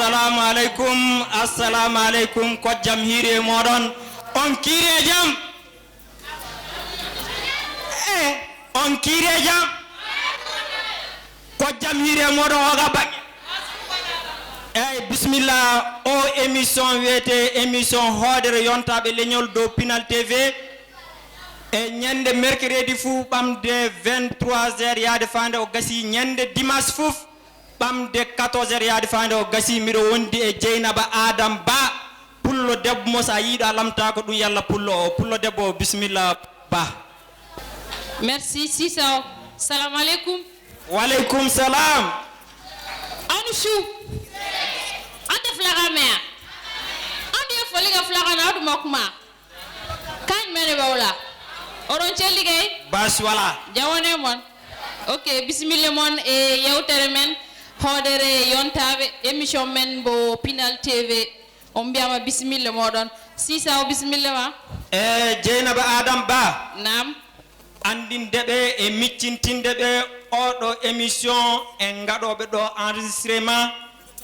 assalamu alaikum ko jam hire modon on kire jam on kire jam ko jam hire modon oga bangi bismillah o émission wete émission hodere yontabe leñol do Pinal TV e ñande mercredi fu bamde 23h yaade fande o gasi ñande dimanche fuf bamde 14h yaade fande o gasi mido wondi e Jeynaba Adam Ba pullo debbo mo sa yiida lamta ko dum yalla pullo debbo bismillah ba. Merci Sisa. Salam alaikum. Wa alaikum salam. Anushu. Ante flaga mea. Ante foliga flaga na du mokma. Kan mene bawla. Oron cheligay. Bas wala. Jawane mon. OK, bismillah mon e yewtere men hodere yontabe émission men bo Pinal TV. On biama bismillah modon. Sisa bismillah ma. Jeynaba Adam Ba. Nam. Andindeɓe e miccintindeɓe oɗo émission en gaɗoɓe ɗo enregistrement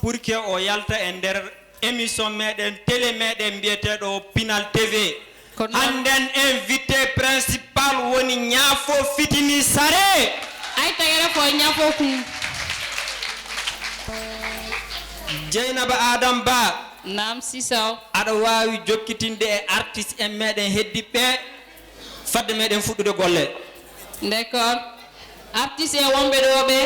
pour que o yalta e nder émission meɗen télé meɗen mbiyeteɗo Pinal TV. Anden invité principal woni ñaafo fitini sare ay tagara fo ñaafo kum Jeynaba Adam Ba. Nam Sisa. Aɗa wawi jokkitinde e artiste en meɗen heddiɓe fadde meɗen fuɗɗude golle. D'accord. Artiste e wonɓe ɗo ɓe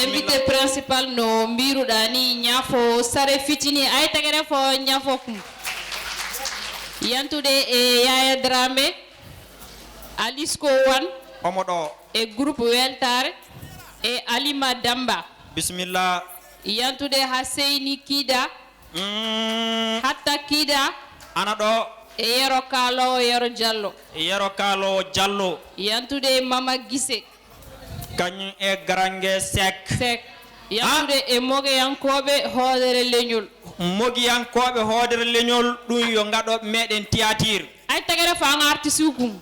invité principal no mbiruɗa ni ñaafo sare fitini ay tagare fo ñaafo kum yantude e Yaya Dramé Alisco Wan omo ɗo e groupe weltare e Alima Damba. Bismillah. Yantude ha Seyni Kida Hatta Kida ana ɗo e Yero Kalo Yero Diallo yantude Mama Gise kañum e Garange Sek yantude e mogoyankoɓe hoodere leñol ɗum yo gaɗoɓe meɗen théâtre ay tagare fa nga artiste ukum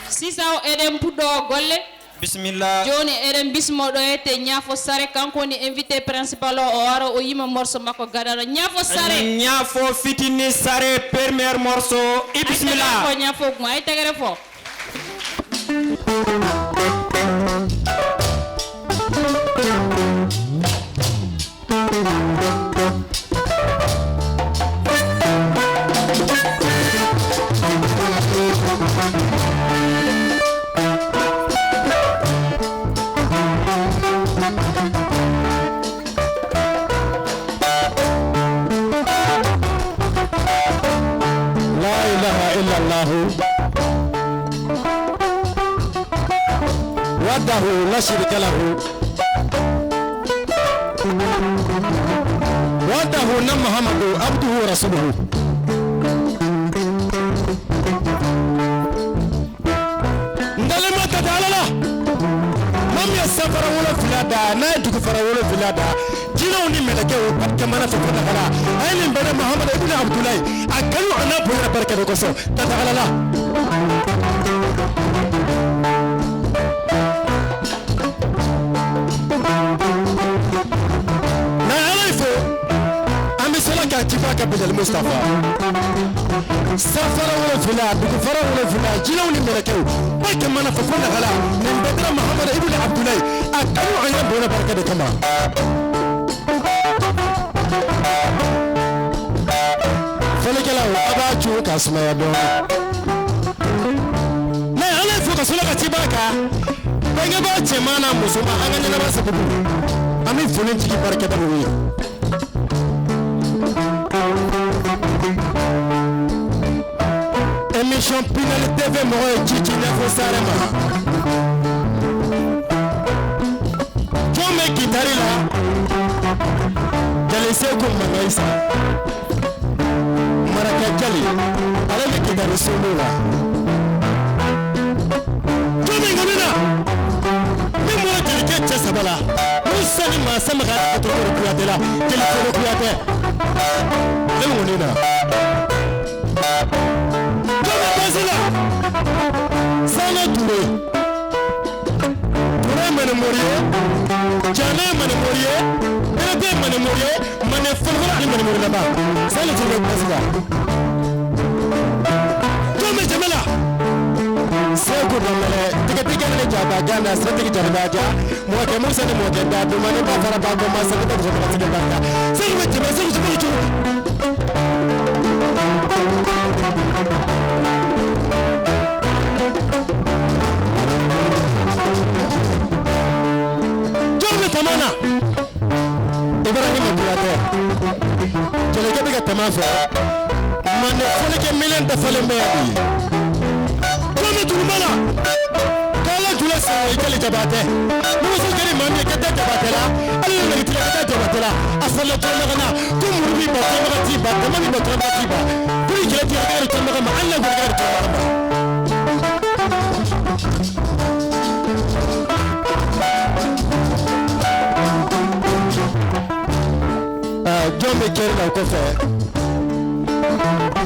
Sisa eɗen puɗɗo golle. Bismillah. Joni eɗen bismoɗo ete ñaafo sare kanko ni invité principal o wara o yima morceau makko gadano ñaafo sare ñaafo fitini sare premier morceau e bismillah ko ñaafo kum ay tagare fo وحده لا شريك له وحده محمد عبده ورسوله ndalema tatala mam ya safara wala filada na duku fara wala filada jino ni meleke o patka mana fa tatala ayni bana muhammad ibn abdullah akalu ana bura barka ko so tatala la كاتباك بدل مصطفى سافر ولا فلا بكفر ولا فلا جلوني ملكو ما كمان فكنا غلا من بدر محمد ابن عبد الله اكلوا عيب ولا بركه كما فلكلا اباچو كاسما يدو لا انا فوق سلا كاتباك بيغا باچه مانا مسوما انغنا لا بس بدو امي فلنتي بركه دبوي émission Pinal TV moy Chichi Nefo Sarema Jome Kitarila Jale Seko Manaisa Maraka Jali Alabe Kitari Sumula Jome Ngamina Mimo Jali Kecha Sabala Musani Masama Gata Tokoro Kuyatela Jali Koro Kuyate Lemu Nina Sana Touré Touré mene Mourié Diané mene Mourié Bébé ba sai lu tulu basga to me jamala sai ku da mele tiga ne jaba gana sai tiga jaba ja mo ke musa ne mo ke da do mane ba fara ba ko ma sai da ko ba tiga ba sai me jamala sai ku chu tamana Ibrahim Abdulate jele ke biga tamafa man fole ke milen da fole mebi komi turmala kala jula sa ikali jabate musu gari mami ke da jabate la ali ne ke da jabate la asala to magana kum rubi ba ko magati ba tamani ba ko magati ba kuri ke ti agari to magana Allah go agari to magana John be keri la kofe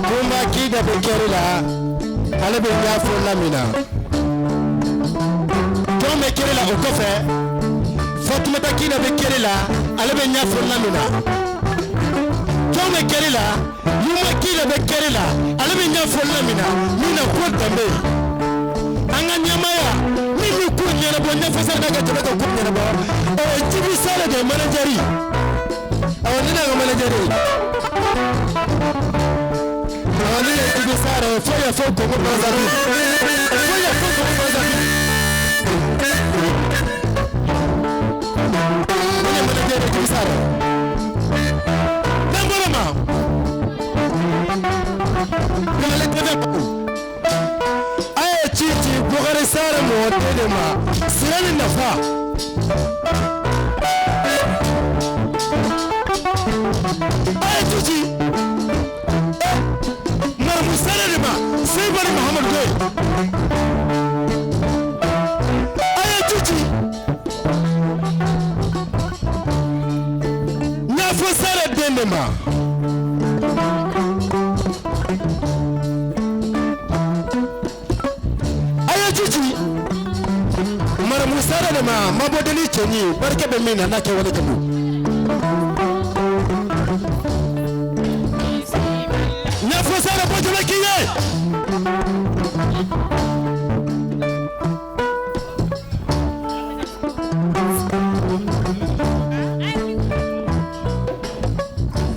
Kumba kida be keri la ale be nyafo lamina John be keri la kofe Fatumata kida be keri la ale be nyafo lamina John be keri la Yuma kida be keri la ale be nyafo lamina mina ko tambe anga nyamaya mimi ko nyana bo nyafa sa daga tabata ko nyana bo jibi sala de manajeri awonina ga manajeri awonina jibi sara foya fo ko ko zabi foya fo ko ko zabi awonina manajeri jibi sara nambara ma kale tebe ko ay chichi bogare sara mo tede ma sirani nafa ay chichi mar musarade ma sai bari muhammad goy ay chichi nafa sara dende ma mara musara da ma mabodali chenyi barke be mina nake wala kabu na fosara bojo la kiye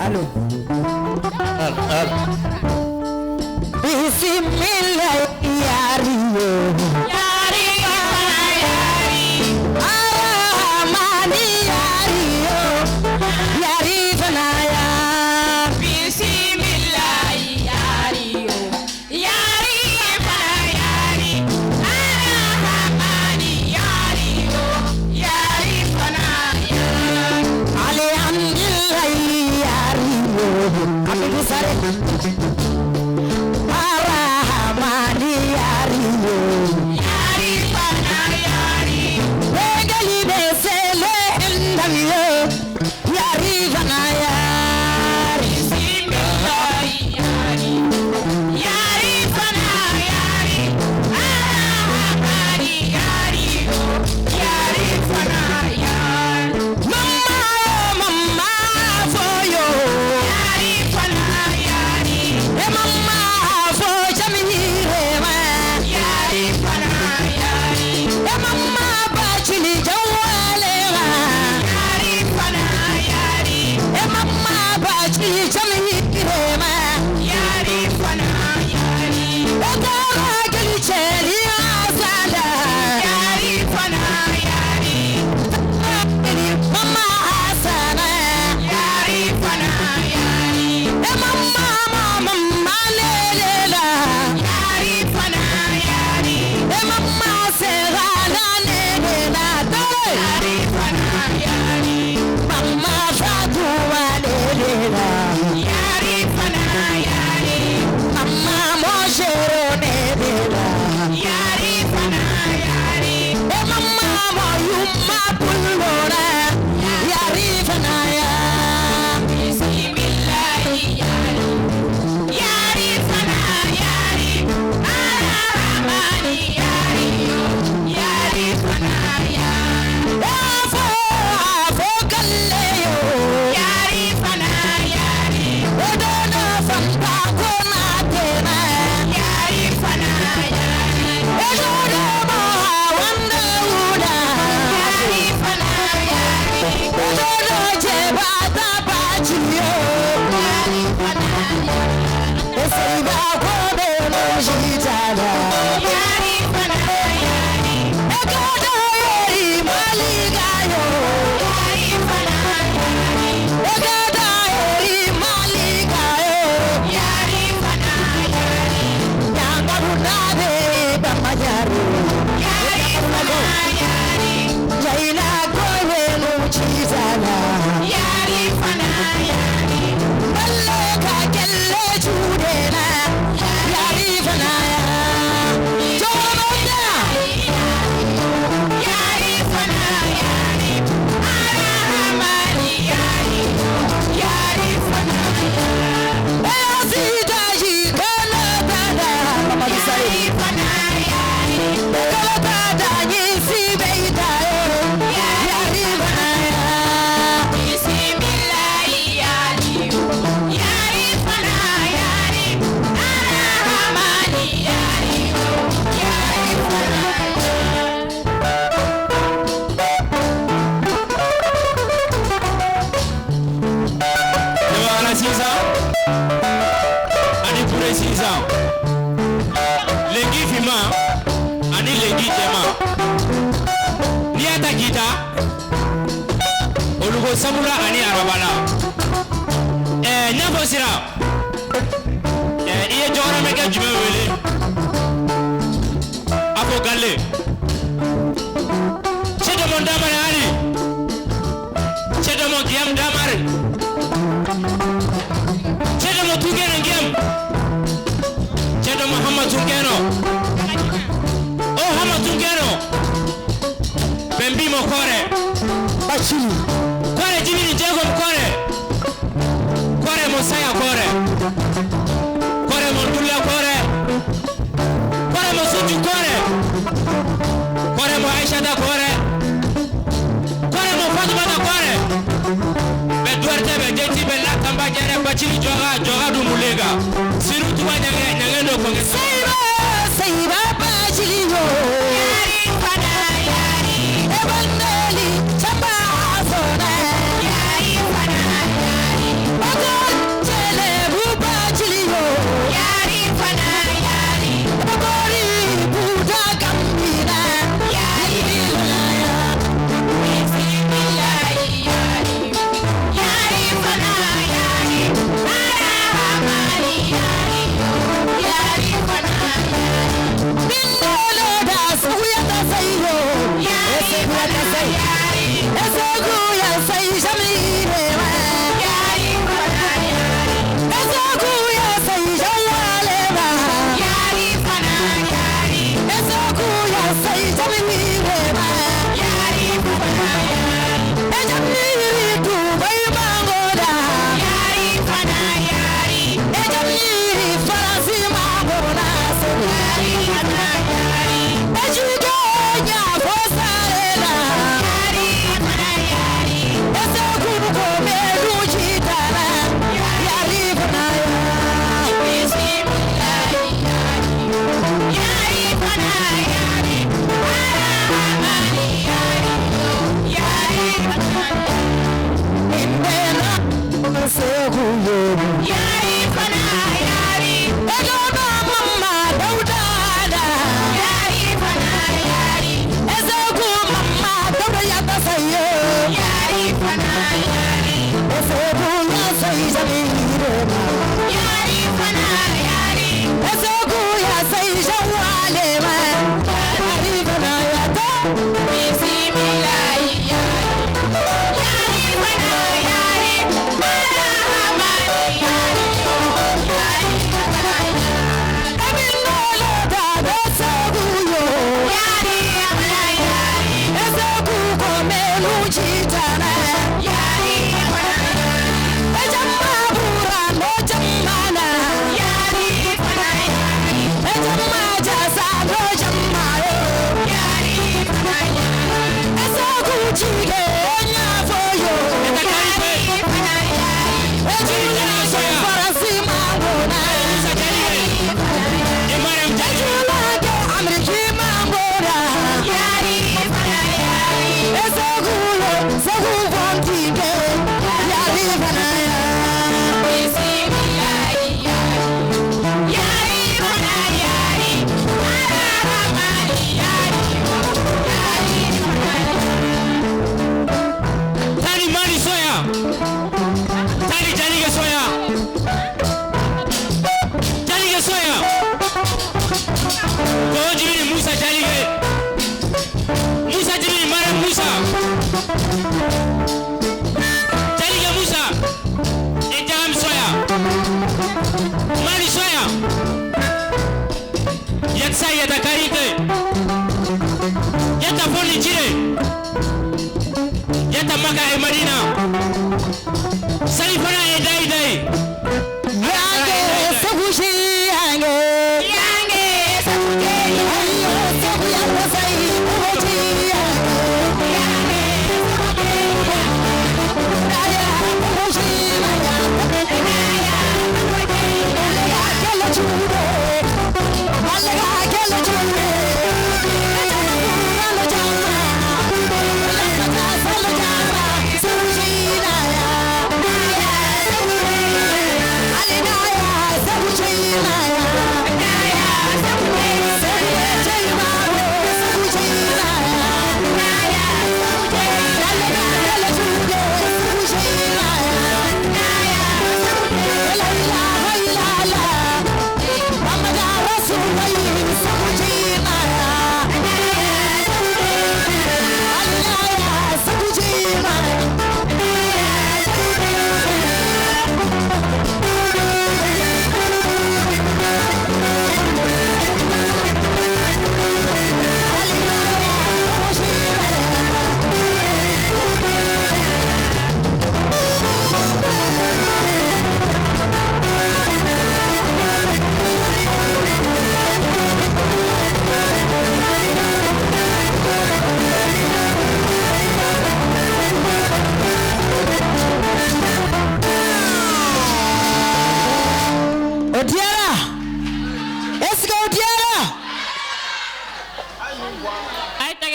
allo bismillah yariyo di jema ni ata kita olugo samura ani arabala nyafo sira iye jora meke jume wele afo galle chedo mon damare ali chedo mon giam damare chedo mo tugene giam chedo Muhammad tugeno o hama tugeno bembi mo kore bachili kore jibini jego kore kore mo saya kore kore mo dulla kore kore mo suju kore kore mo Aisha da kore kore mo Fatima da kore be duarte be jeti be la tamba jere bachili joga du mulega siru tuwa nyange no ko seiba bachili yo yari fana yari e bandeli chamba sona yari fana yari ogon chele bu bachili yo yari fana yari ogori buda gambira yari laya bismillah yari yari fana yari ara mari yari yari fana bindolo da suya da sayo yari fana yari esogu ya say jamire yari fana yari esogu ya say jalale ba yari fana yari esogu ya say jamire ba yari fana yari ejamiri tu bay bangoda yari fana yari ejamiri farasi mabona yari fana yari ejugo nya fosarela yari fana yari esogu ko meru chitara yari fana yari bismillah yari fana yari aramani yari yari fana indela esogu yari fana yari egoba mama daudada yari fana yari esogu mama dauda yata sayo yari fana yari esogu ya say jamire yari fana yari esogu ya say jawale ma yari fana yata bismillah yari fana yari aramani yari yari fana yari ebindolo da esogu yo yari fana yari esogu ko melu chitana yari fana ejamma bura no jammana yari fana yari ejamma jasa no jamma yari fana yari esogu chige nya foyo yari fana yari ejamma farasi mabona yari fana yari ejamma ke amriki mabona yari fana yari esogu lo sogu fontige yari fana yari bismillah yari fana yari aramani yari yari fana tani mani soya tani jalige soya ko jibini Musa jalige Musa jibini mara Musa jalige Musa jam soya mani soya yatsa yata karite yata foni jire yata maka e Madina salifana e dai yange sabushi yange sabushi ayo sabu ya sai uji yange daya sabushi daya kala chudo kala chudo kala chudo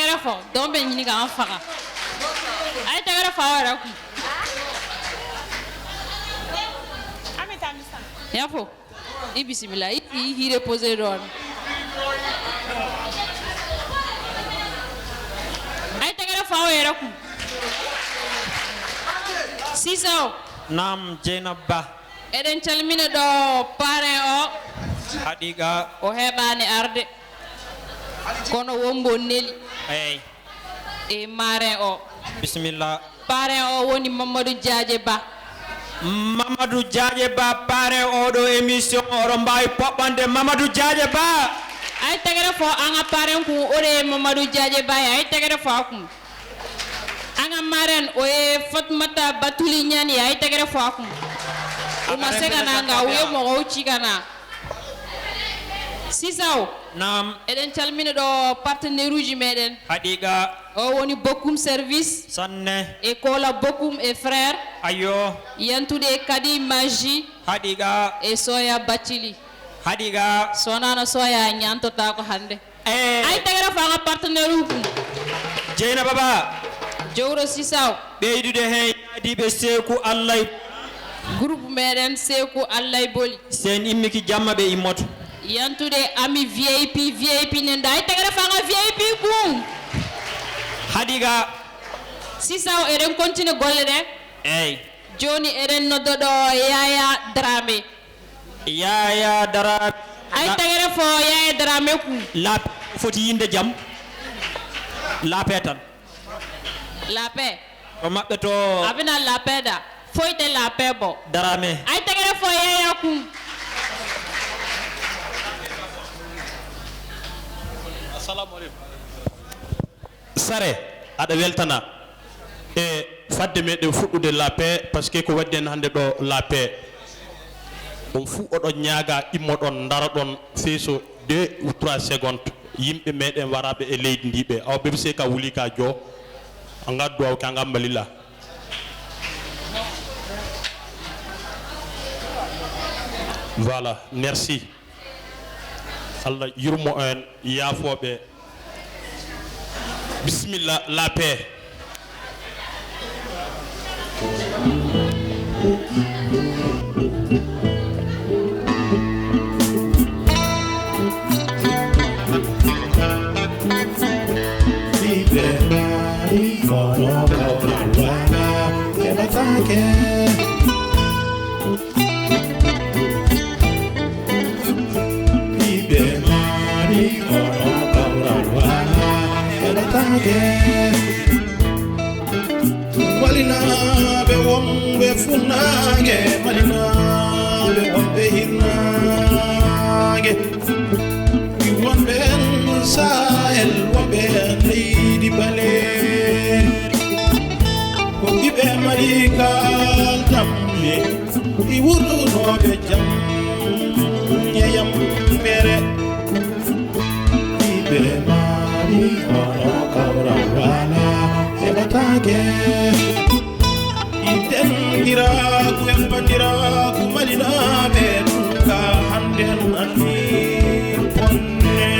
tagara fo dombe nyini ga anfaga ay tagara fa wara ku yafo bismillah i reposer don ay tagara fa wara ku siso nam Jenaba eden calmina do parrain o hadiga o hebani arde kono wombo neli ay e marrain o bismillah parrain o woni Mamadou Diadje Ba Mamadou Diadje Ba parrain o do émission o mbawi poɓɓande Mamadou Diadje Ba ay tagara fo anga parrain ku ore Mamadou Diadje Ba ay tagara fo ku anga marraine o e Fatmata Batuli Nyani ay tagara fo ku o masega nanga o mo o chigana sisaw nam eden calmina do partenaire uji meden hadiga o woni Bokum service sanne e kola Bokum e frère ayo yantude kadi magie hadiga e soya Bacili hadiga sonana soya nyantota ko hande ay tagara fa nga partenaire ukum Jeyna Baba jowro sisaw beydude hen dibe seku Allah groupe meden seku Allah boli sen immiki jamma be immoto yantude ami VIP nenda ay tagara fa nga VIP kum hadiga sisaw eden continue golle de ey joni eden noddodo Yaya Dramé ay tagara fo Yaya Dramé ku la foti yinde jam la petan la paix o mabbe to abina la paix da foyte la paix bo Dramé ay tagara fo Yaya ku assalamu alaikum sare ada weltana e fadde meden fuddude la paix parce que ko wadden hande do la paix on fu odo nyaaga immodon daradon feeso 2 ou 3 secondes yimbe meden warabe e leydi ndibe aw bebse ka wuli ka jo ngaddu aw ka ngambalila voilà merci Allah yurmo en yafobe bismillah la paix Malina be wombe funage malina be wombe hinage ki wombe sahel wombe leydi bale ko ibe malika tammi i wuru no be jam yam mere ibe mali ora kawra wala ebatage itengira kuembandira kumalina be ka handen anni ponne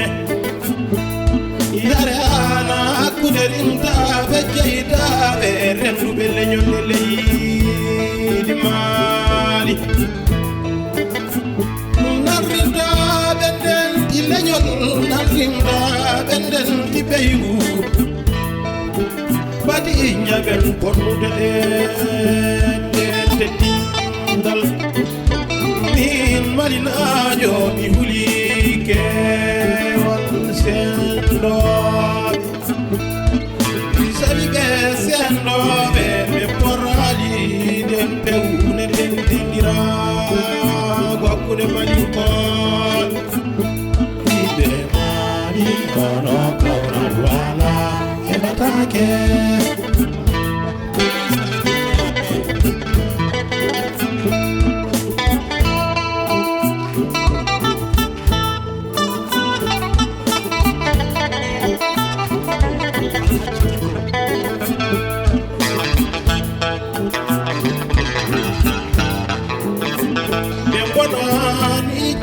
yare ana kuderinta be jeyda be rendu be lenyol leydi mali narinda benden di lenyol narinda benden di beyu badi nyaben bonude de tindal min malina jo mi hulike wal sendo sabibe sendo be porali den pewne den dingira gwakude maliko ibe mali kono kawra wala ebatake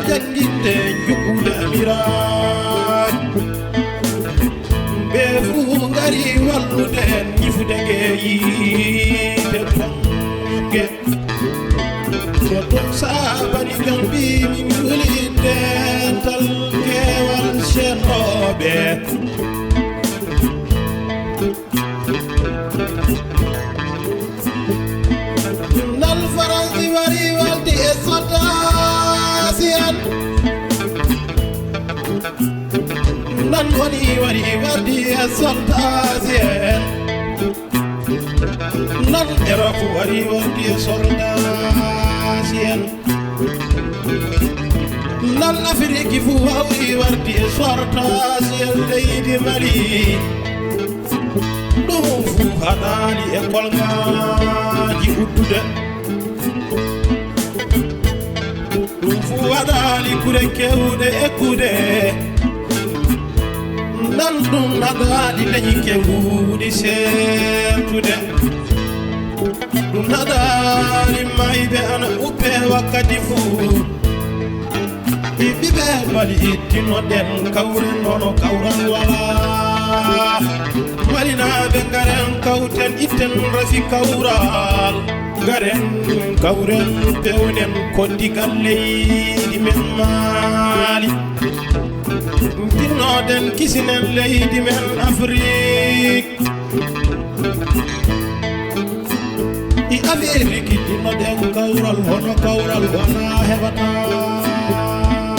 janginde jukula mirat be fu wonnuden ñifudege yiide bonge so ɗum sabani gambi min juliden tal kewal ceernoɓe nan faransi wari waldi e sottasiyan nan woni wari waldi e sottasiyen nan Europe wari waldi e soldasiyen nan Afrique fu wari waldi e sottasiyen leydi Mali ɗum fu haɗani e kolgaji uddude ɗum fu waɗali kure kewɗe ekkude nan ɗum naɗaɗi leñi kewuɗi seetude ɗum naɗali mayɓe ana uppe wakkati fuu ɓiɓɓe bali ittinoɗen kawren hono kawran wala malinaɓe garen kawten itten rafi kawral garen kawren pewnen koddigal leydi men Mali tinnoɗen kisinen leydi men Afrique i Afrique tinnoɗen kawral hono kawral wona heɓata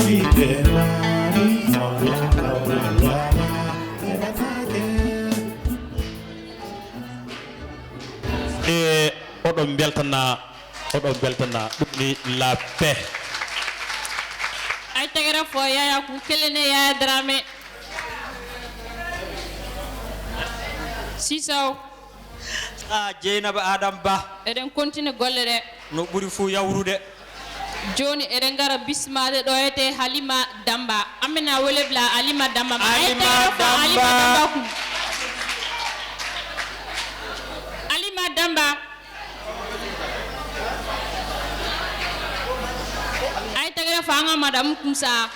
wiide Mali hono kawral wona heɓatake oɗon beltana ɗum ni la paix ay tagara fo yaya ku kelene yaya drame sisaw Jeynaba Adam Ba eɗen continue golle ɗe no ɓuri fuu yawrude joni eɗen gara bismade ɗo ete Halima Damba amina welebla Halima Damba Halima Damba ku Halima Damba ay tagara fanga madame Kumsa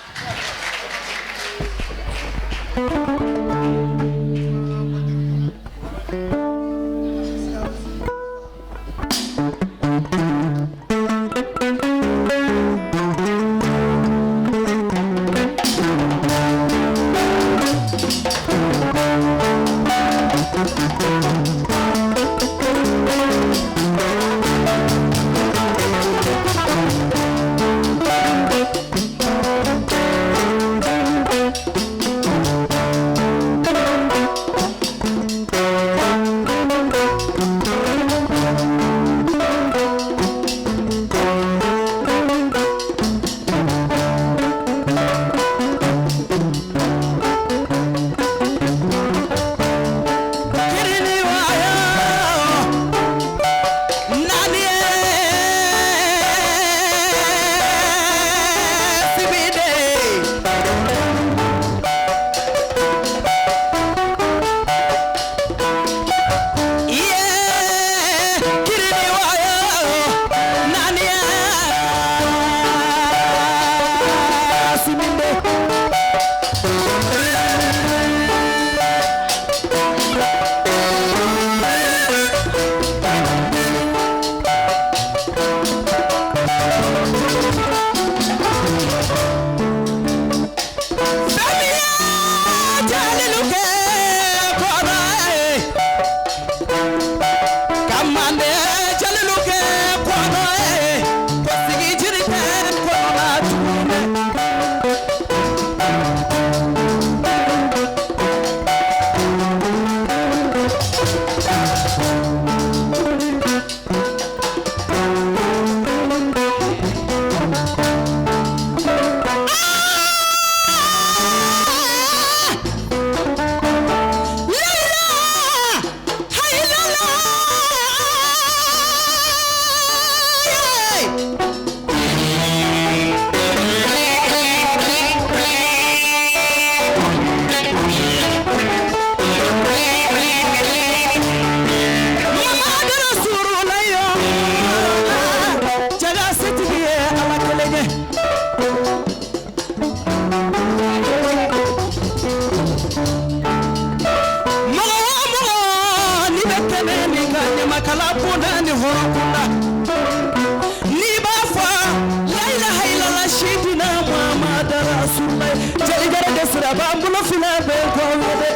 fila be ko wede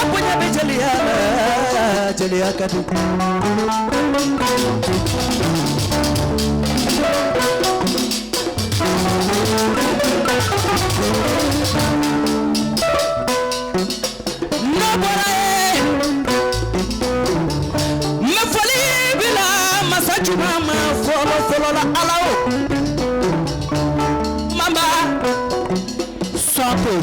aponya be jelia kadu nabora me foli bila masaju mama folo la alao mama santo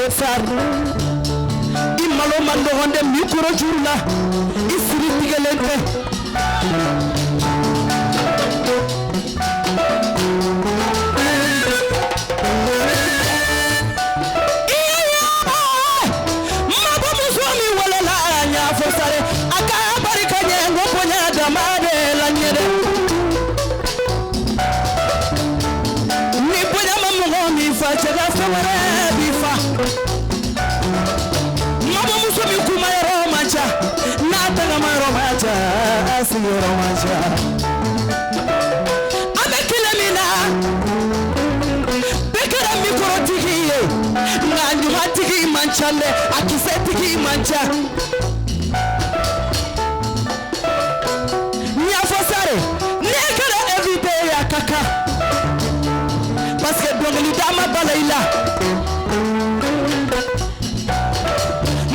Sar imalo mando honde mikro jurla isri tigelente chande akisetiki manja nya fosare ne kala everyday ya kaka parce que dongli dama balaila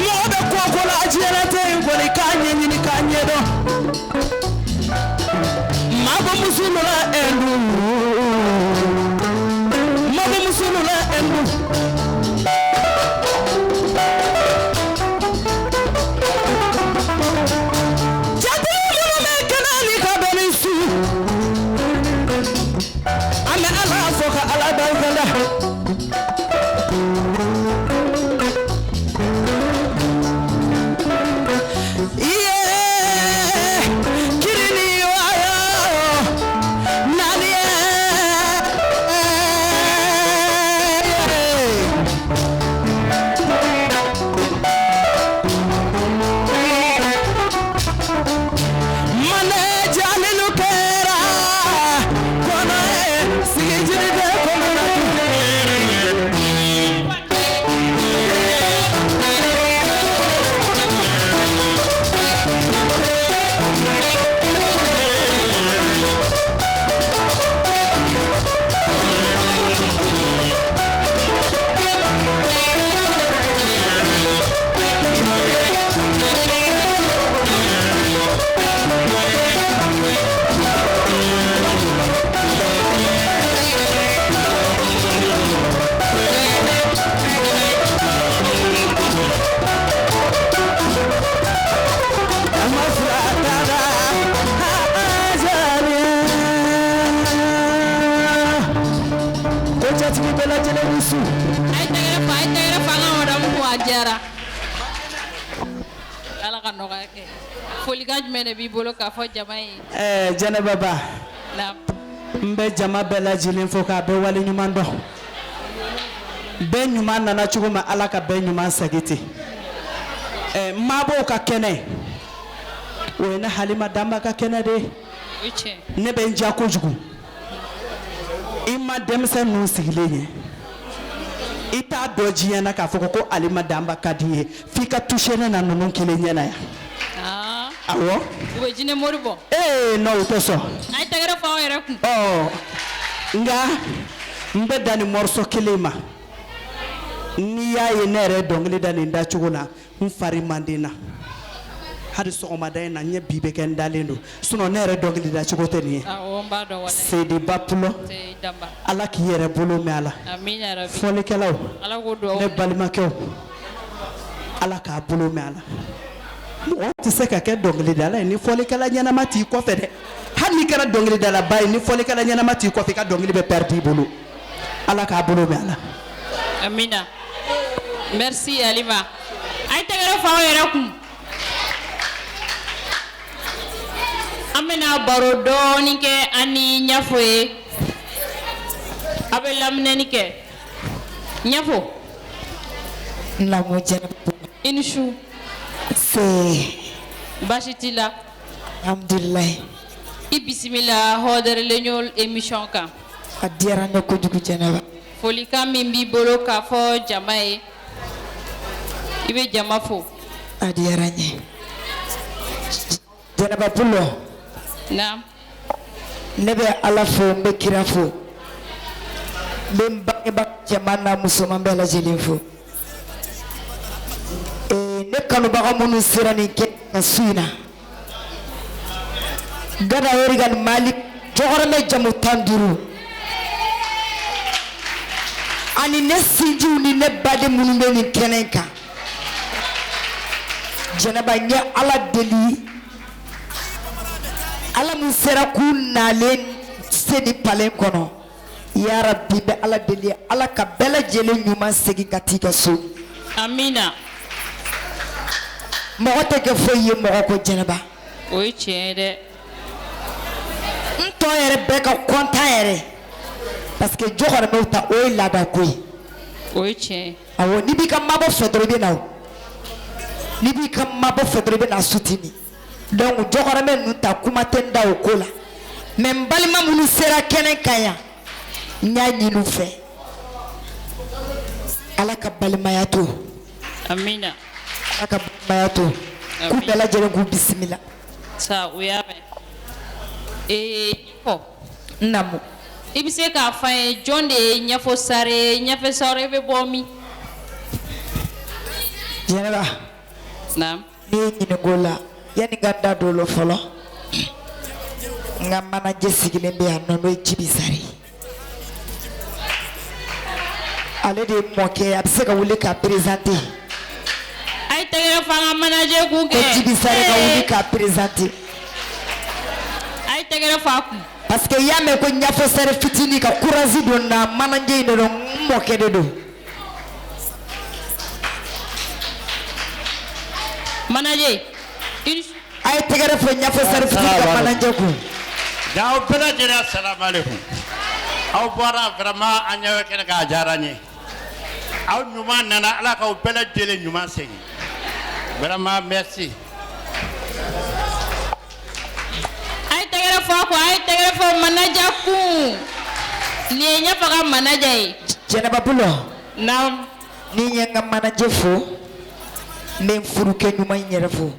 mo be ko la ajirate ko ni kanye do mabo musulula endu Janaba ba mbe jama bela jilin fo ka be wali nyuman do be nyuman nana chuguma ala ka be nyuman sagiti mabo ka kene o na halima damba ka kene de ne be nja ko jugu imma demse nu sigile ita doji yana ka foko ko alima damba kadiye fika toucher na nunu kile nyana ya awo wejine moribo no utoso ay tagara fa yera ku nga mbe dani morso kilima ni yaye nere dongli dani nda chuguna mfari mandina hadi so ma dai na nya bibe ken dalendo suno nere dongli da chugote ni sedi bapulo ala ki yere bolo me ala amina rabbi fole kelaw ala go do ne balima kew ala ka bolo me ala ti se ka ke dongli dala ni fole kala nyana mati ko fe de hani kana dongli dala bay ni fole kala nyana mati ko fe ka dongli be perdi bolo ala ka bolo me ala amina merci alima ay tagara fa yera ku amena barodo nike ani nyafoe abe lamne nike nyafo la mojana inshu se bashitila alhamdulillah ibismillah hodere leñol émission ka adira ne ko jugu janaba foli kam mbi bolo ka fo jamae ibe jama fo adira ne janaba pulo naam nebe ala fo mbe kira fo bemba ba jamana musoma mbela jelinfo ne kanu baga munu sirani ke suina gada origan malik jogorame jamu tanduru ani ne siju ni ne bade munu be ni kenenka janaba nya ala deli ala mun sera ku nalen sedi palen kono ya rabbi be ala deli ala ka bela jele nyuma segi katika so amina mogote ke foye mogo ko janaba oy tiede nto yere be ka konta yere parce que jogore mewta oy lada koy oy tie awo ni bi kam mabo fedro bi naw ni bi kam mabo fedro bi na sutini donc jogore men nuta kuma tenda o kola men balima munu sera kenen kaya nya nyinu fe ala ka balima yato amina aka mayato ku bela jere ku bismillah sa uyame ko namu ibise ka fa jonde nyafo sare nyafe sare be bomi jenera nam ni nyine gola yani ganda dolo folo nga mana jesigile be anno no jibisari ale de moke abise ka wuli ka présenter ay tegere fa nga manager ku ke jibisari ka wuli ka présenter ay tegere fa ku parce que yame ko nyafo sare fitini ka courage do na manager ne do moke de do manager ay tegere fo nyafo sare fitini ka manager ku daw bela jere assalamu alaikum aw bora vraiment anyawe ken ka jarani aw nyuma nana ala ka bela jele nyuma segi vraiment merci ay tegere fo manager ku ni nya fa manager jena babulo nam ni nyanga manager fo men furu ke nyuma nyere fo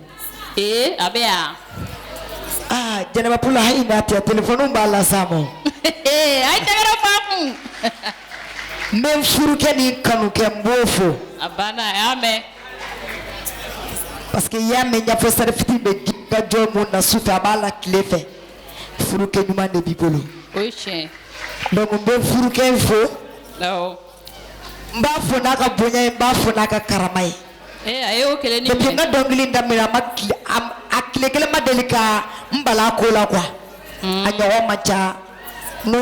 abea jena babulo hay na te telephone mbala samo ay tegere fa ku men furu ke ni kanu ke mbofo abana ame parce que yame nyafo sare fitini be ga jomo na sufa bala klefe furu ke nyuma ne bibolo oche donc mbe furu ke fo no mba fo na ka bonya mba fo na ka karamai ayo kele ni depuis nga dongili ndamira akile kele madelika mbala kola kwa anyawa macha no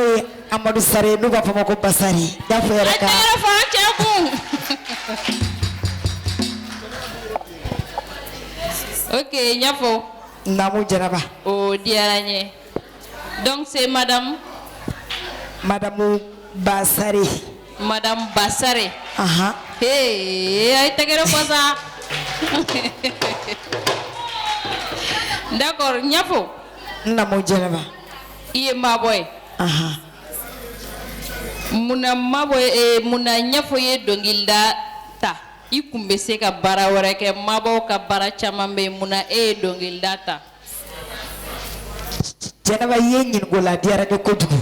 Amadou Sare no ba fama ko basari ya fo yara ka ayara fa cheku okay nyafo namu jaraba o diaranye donc c'est madame Basare aha ay tegere ko ça d'accord nyafo namu jaraba iye maboy aha muna maboy muna nyafo ye dongilda ta ikumbe se ka bara wore ke mabo ka bara chamambe muna dongilda ta jaraba yenyin gola diara ke kojugu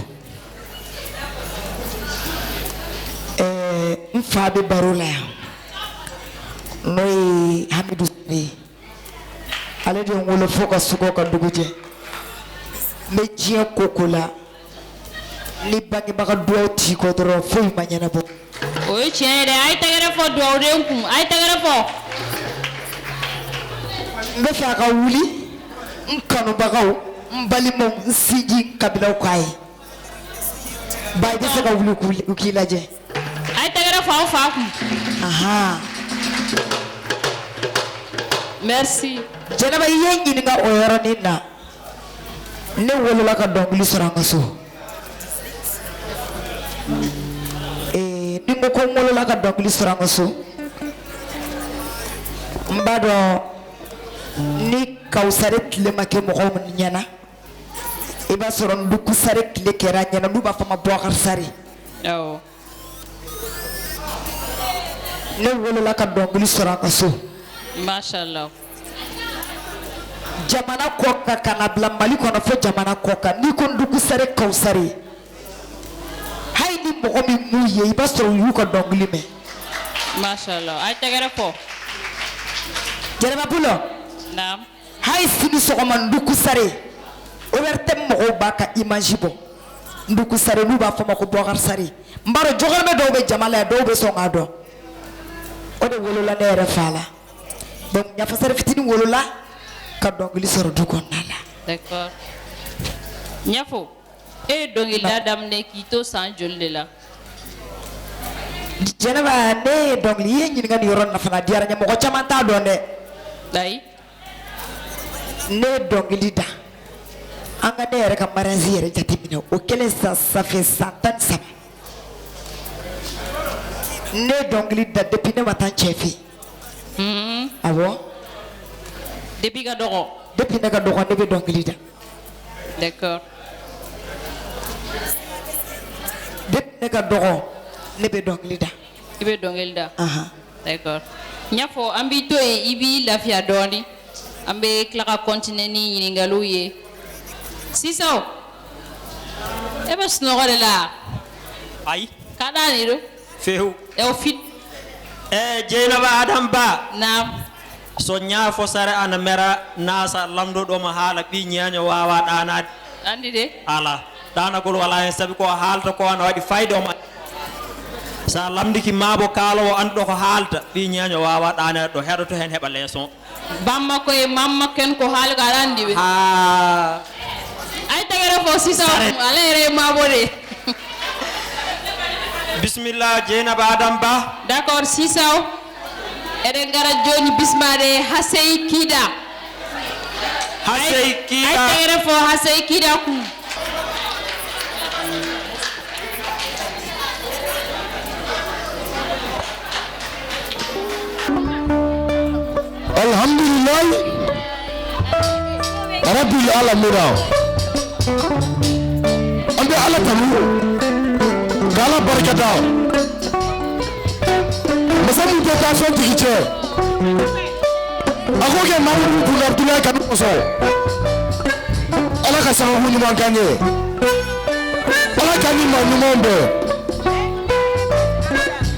mfabe barola noy Hamidou Sare ale de ngolo foka suko ka duguje me jie kokola ni bangi baka duoti ko dro foy manyana bo o chere ay tagare fo do renkum ay tagare fo me fa ka wuli nkanu bakaw mbali mom siji kabila kwai bay de sa ka wuli ku kilaje ay tagare fo fa ku aha merci janaba yengi ni nga oyoro ni na ne wolo la ka dongli soranga so ni ko ngolo la ka dongli soranga so mbado ni kausare kile make mo ko nyana e ba soron du ku sare kile kera nyana du ba fama bokar sare oh ne wolo la ka dongli soranga so mashallah jamana koka kana bla mali kono fo jamana koka ni ko du ku sare kausare hay ni mo ko mi muye ba soron yu ko dongli me mashallah ay tagare fo jaraba pulo nam hay sini so man nduku sare o werte mo baka image bo nduku sare lu ba fama ko bokar sare mbaro jogal me do be jamala do be so ngado o de wolo la nere fala donc nya fa sare fitini wolo la ka dongli soro du ko nala d'accord nyafo dongi la dam ne kito san jolle la janaba ne dongli yenyi ngani yoron na fana diara nya mo ko chamanta do ne dai ne dongli da anga ne reka marazi yere jatimina o kele ça fait 100 ans ne dongli da depuis ne matan chefi abo depuis ga dogo depuis ne ga dogo ne be dongli da d'accord depuis ne ga dogo ne be dongli da ibe dongel da aha D'accord. Nyafo ambi to ibi lafia doni. Ambe klaka continue ni yingaluye. Siso. Ebe snogore la. Ay. Kada ni do. Fehu. E o fit. Jeynaba Adam Ba. Naam. So nyafo sare ana mera nasa lamdo do ma hala bi nyanyo wawa dana Andi de. ala dana gol wala en sabi ko halta ko ana wadi faydo ma sa lamdiki mabo kalo ando ko halta bi nyanyo wawa dana do hedo to hen heba leson Bamma ko e mamma ken ko hal garandi be. ha Ay tagara fo sisa ala re mabode. Bismillah Jeynaba Adam Ba. D'accord sisa. Eden gara joni bismade Hasey Kida. Hasey Kida. Ay tagara fo Hasey Kida ku. Alhamdulillah Rabbil alamin ambe ala tamu gala barakata masamu to ta so tikiche agoge mawu bu Abdullah kanu so ala ka sawu ni manganye ala kani ma ni mombe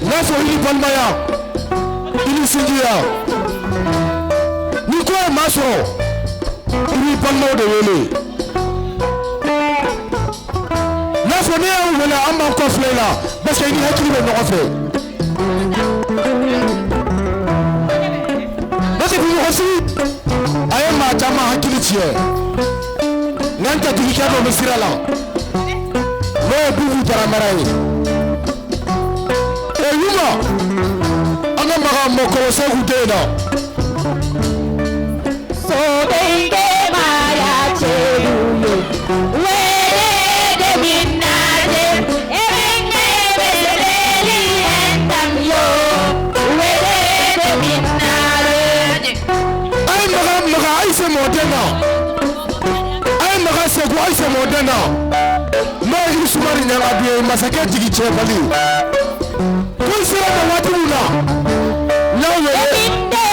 naso ili palmaya ili sinjia ni ko e maso ni palmo de wele na fo ne o wele amma ko flela parce que ni hakili be no fe parce que ni hosi ay ma jama hakili tie nanta du ka do misira la no bu bu tara marai e yuma ana ma mo ko so hudena so benge maya cheluye wele de minade enge beleli endam yo wele de minade ay maga ay se modena ay maga se ko ay se modena no isumari nyanga bi masake tigi chebali ko sira ma watuna na wele inde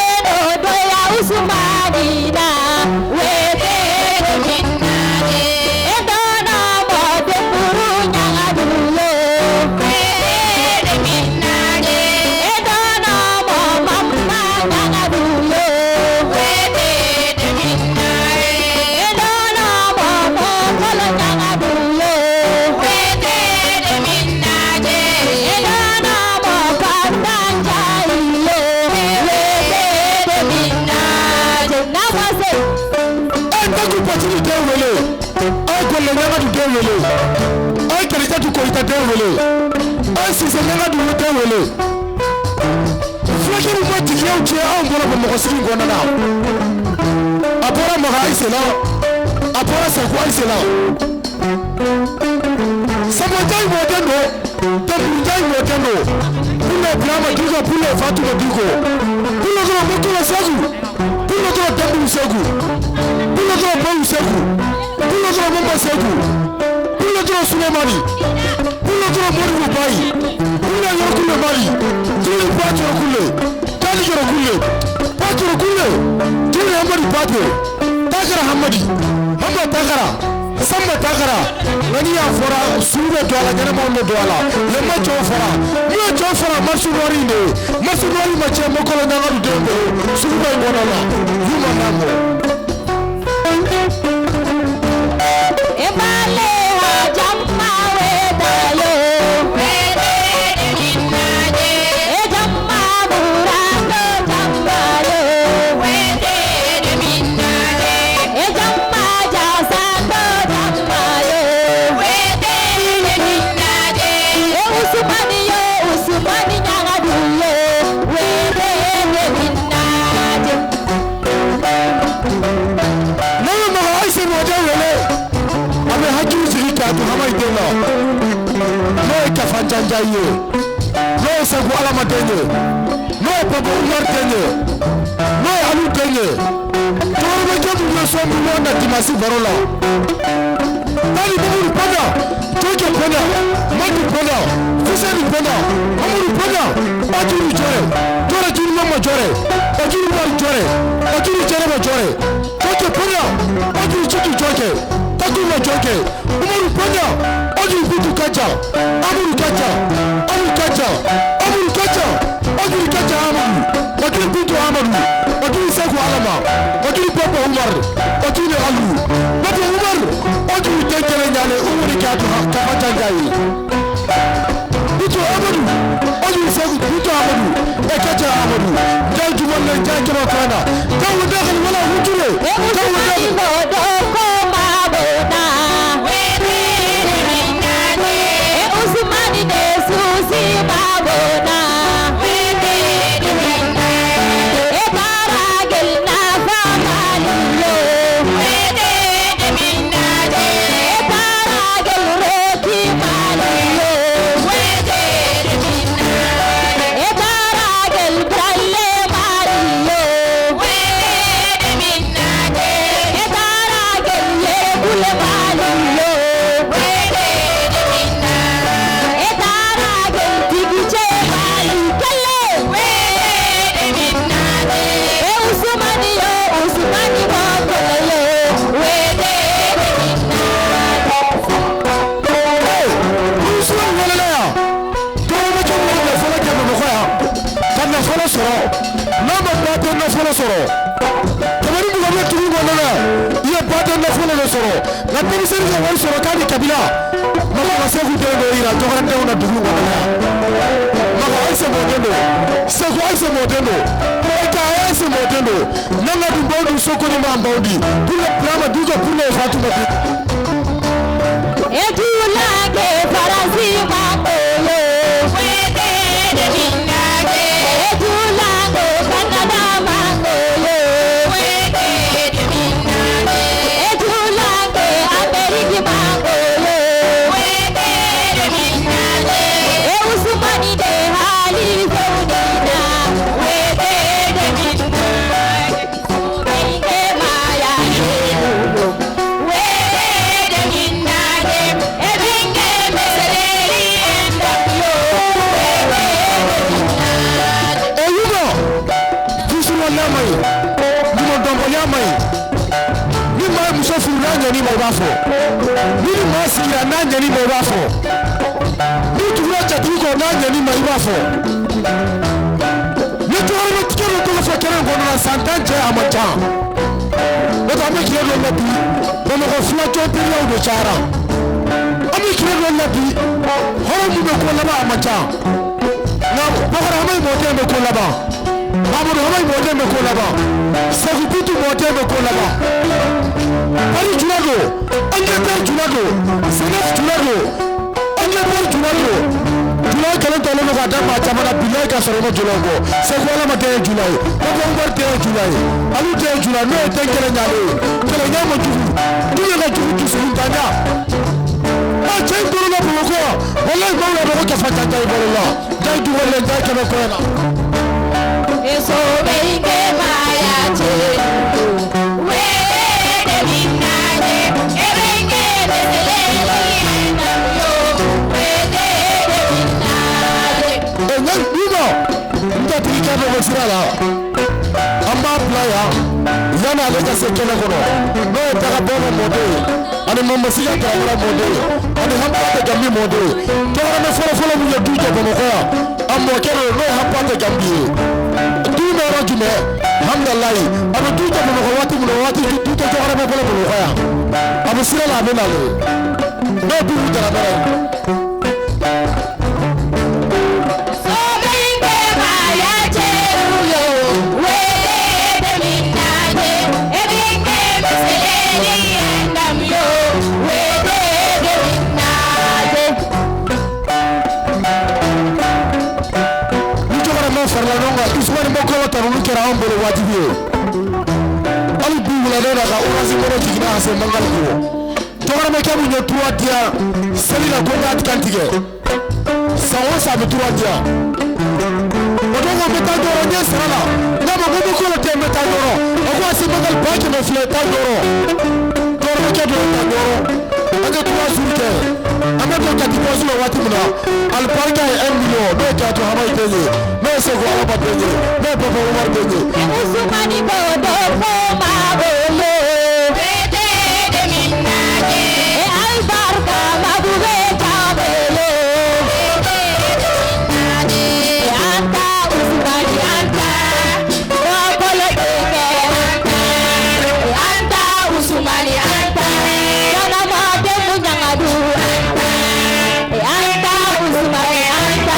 do ya usumadina wele de minade edona mo de burunya adulo wele de minade edona mo mamma adulo wele de minade edona mo kolo adulo wele de minade edona mo pandanja ilo wele de minade namase ay tagu patini de wele ay ko le nyanga du de wele ay kelita du ko ita de wele ay si se nyanga du de wele flakiru mo tikiya uche ay mbora ko mo siri ngona na apora mo ay sela apora se ko ay sela samotai mo dendo tabutai mo dendo pulo plama digo pulo fatu ko digo pulo ko mo ko sagu pulo ko tabu sagu pulo ko bawu sagu pulo ko mo sagu pulo ko Sulemani pulo ko Modibo Bayi pulo yo kulo mari tuli pato kulo tali ko kulo pato kulo tuli amari pato takara hamadi hamma takara samba takara ngani ya fora sube to ala jana mo do ala le ma cho fora yo cho fora masurori ne masurori ma che mo ko na ngaru dembe sube ngona la yuma namo ebale jamma wedayo wele de minade jamma burando jambayo wele de minade jamma jasando jambayo wele de minade usmani nyagadulo wele de minade nayo ma ay se mo de wele ame hakiri siri ka to hamay de la no ka fanjanja ye no se ko ala ma denye no papa umar denye no alu denye to be jobu na so mu na dimasi barola Tali Mamoudou Penda, Joke Penda, Madu Penda, Fuseni Penda, Mamoudou Penda, Ajuru Jore, Jore Juru Mama Jore, Ajuru Wal Jore, Ajuru Jerema Jore, Joke Penda, Ajuru Chitu Joke, Takuma Joke, Umaru Penda, Ajuru Bitu Kacha, Amuru Kacha, Amuru Kacha, Amuru Kacha, Ajuru Kacha Amuru, Ajuru Bitu Amuru, Ajuru Seku Alama, Ajuru Papa Umar, Ajuru Alu, Papa Umar, Ajuru Tenkele Nyale, Umuri Katu Kafatangai. Bitu Amuru, Ajuru Seku Bitu Amuru, Ekacha Amuru, Jai Jumale, Jai Kemakana, Kawu Dakhal Wala Hujure, Kawu Dakhal. La ministère de la sur le cas de Kabila, Mama Sekou de Ira, Torante on a du Mama Aïssa Modeno, Sekou Aïssa Modeno, Eka Aïssa Modeno, Nanga du Bodu Sokoni Mambaudi, pour le plan de Duga pour les Fatoumati. Et tu l'as que Farasi Mapolo, Wede de Minage, et tu l'as que Canada Mapolo, Wede de Minage, et tu l'as que Amérique Mapolo, Wede de Minage, et Ousmani de Hali Faudina, Wede de Minage, Soubenge Maya Hilo, Wede de Minage, et Benge Meseleri Endapio, Wede de Minage. Et Yuba, Fusuma Namai, Dumondambo Yamai, Nima Musofu Nanya ni Mabafo, Nima Sikira Nanya ni Mabafo, Nituwacha Tuko Nanya ni Mabafo, Nituwacha Tuko Fakera Gona Santanje Amachan, Notame Kiro Labi, Nono Flacho Pirio de Chara, Ami Kiro Labi, Home de Kolaba Amachan. Bahara mai mote me kolaba Amadou mai mote me kolaba Sagupitu mote me kolaba Ali Julado Angleterre Julado Senef Julado Angleterre Julado Julai kalen tolo no kada ma chamana bilai ka sorono Julongo Sekwala mate Julai Babombar te Julai Ali te Julai no tenkele nyale kele nyama juhu Dule ka juhu tusulintanya Jai Gurula Boko, Walai Maula Boko Fata Jai Gurula, Jai Duwale Jai Kabakona. Eso Benge Maya Chelo, Wede de Minage, e Benge Meseleri Endapio, Wede de Minage. Engan Duno, Nta Tika Boko Sirala, Amba Playa, Yana Lega Sekena Kono, No Taka Bono Mode. Ani mama siya kawala modelo ani hapata gambi modelo tawara na folo mu yaduje ko mo ko ammo kero no hapata gambi du me rajume alhamdulillah abu duje mo ko wati mo wati du to tawara mo folo mo ko ya abu sira la be nale no du dara dara So Benge Maya Chelo, Wede de Minage, e Benge Meseleri Endapio, Wede de Minage. ni jogara mo farla nonga ismani mo ko wata no kera on bolo wajibi ali bu la dara ka urasi mo jigina ase mangal ko jogara mo kabu nyo 3 dia selina ko ngat kantige sawo sa be 3 dia odongo meta doro nye sala na mo mo ko te meta doro ko ase mangal ba ke no fle ta doro doro ke do ta doro anga 3 jours ke anga to ka diposi lo wati muna al barka 1 million no ka to hamay teje no se ko aba teje no papa umar teje usumani bodo foma bolo bete de minnaje e al barka mabube tabelo anta usumani anta bolo beke anta usumani anta kana mate munyangadu anta usumani anta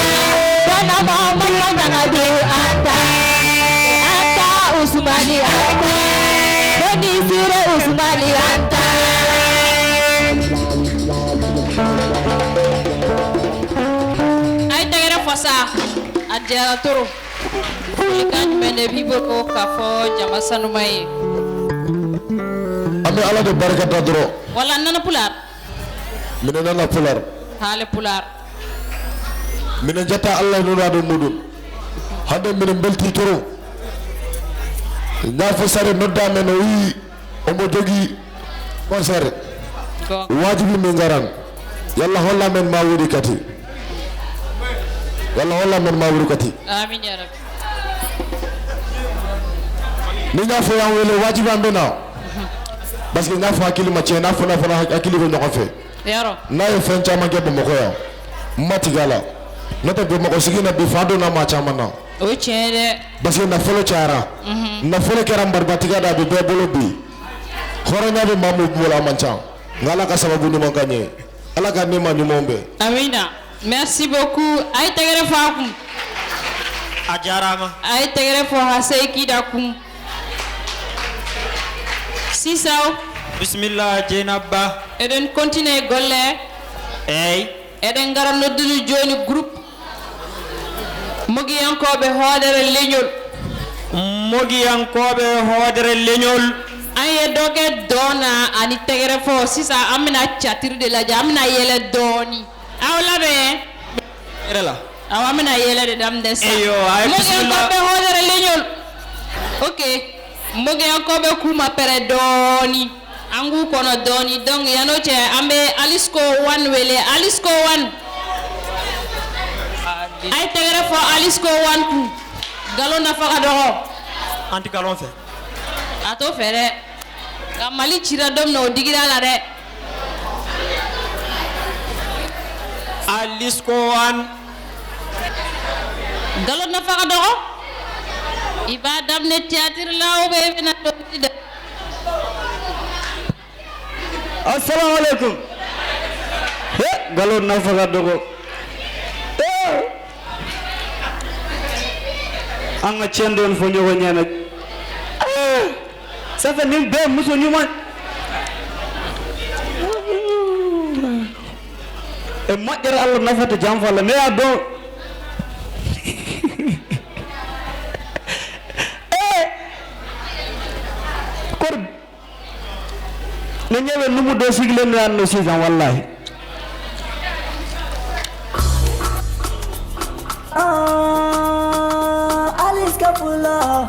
kana mama munyangadu anta Usmani anta Bani sire Usmani anta ay tagara fasa adjara toro kan mende bibo ko kafo jama sanumay ame ala de barakata dro wala nana pular mine nana pular hale pular mine jata Allah nura do mudun hande mine belti toro Nafo sare nodda men wi omo jogi concert wajibi men garan yalla holla men ma wuri kati yalla holla men ma wuri kati amin ya rabbi ni nafo ya wele wajibi ambena parce que nafo akili ma che nafo akili ko nyoko fe yaro na yo fen chama ke mo ko ya mati gala nota be mo ko sigina bi fado na ma chama na o chere parce que na folo chara na folo keram barbatiga da be bolo bi khoranya be mamu bola mancha ngala ka sababu ni manganye ala ka ni ma ni mombe amina merci beaucoup ay tegere fakum ajarama ay tegere fo hasay kidakum sisaw bismillah jenabba eden continue golle ey eden garam noddu joni groupe mogiyankoɓe hoodere leñol mogiyankoɓe hoodere leñol an yeddoke dona ani tegere fo sisa amina catirde laja amina yele doni awlaɓe rela aw amina yelede ɗamde sa eyo ay mogiyankoɓe hoodere leñol ok mogiyankoɓe kuma pere doni angu kono doni donc yanoce amɓe alisco 1 wele alisco 1 ay tegere fo alisco 1 ku galon na faka dogo anti galon fe ato fere ka mali cira dom no digira la de alisco 1 galon na faka dogo iba dam ne théâtre la o be na do de assalamu alaikum galon na faka dogo anga cendon fo nyogo nyana ça fait nim be muso nyuma e majjar Allah nafata jam falla me ado kor ne nyewe numu do sigle no anno season wallahi Kapula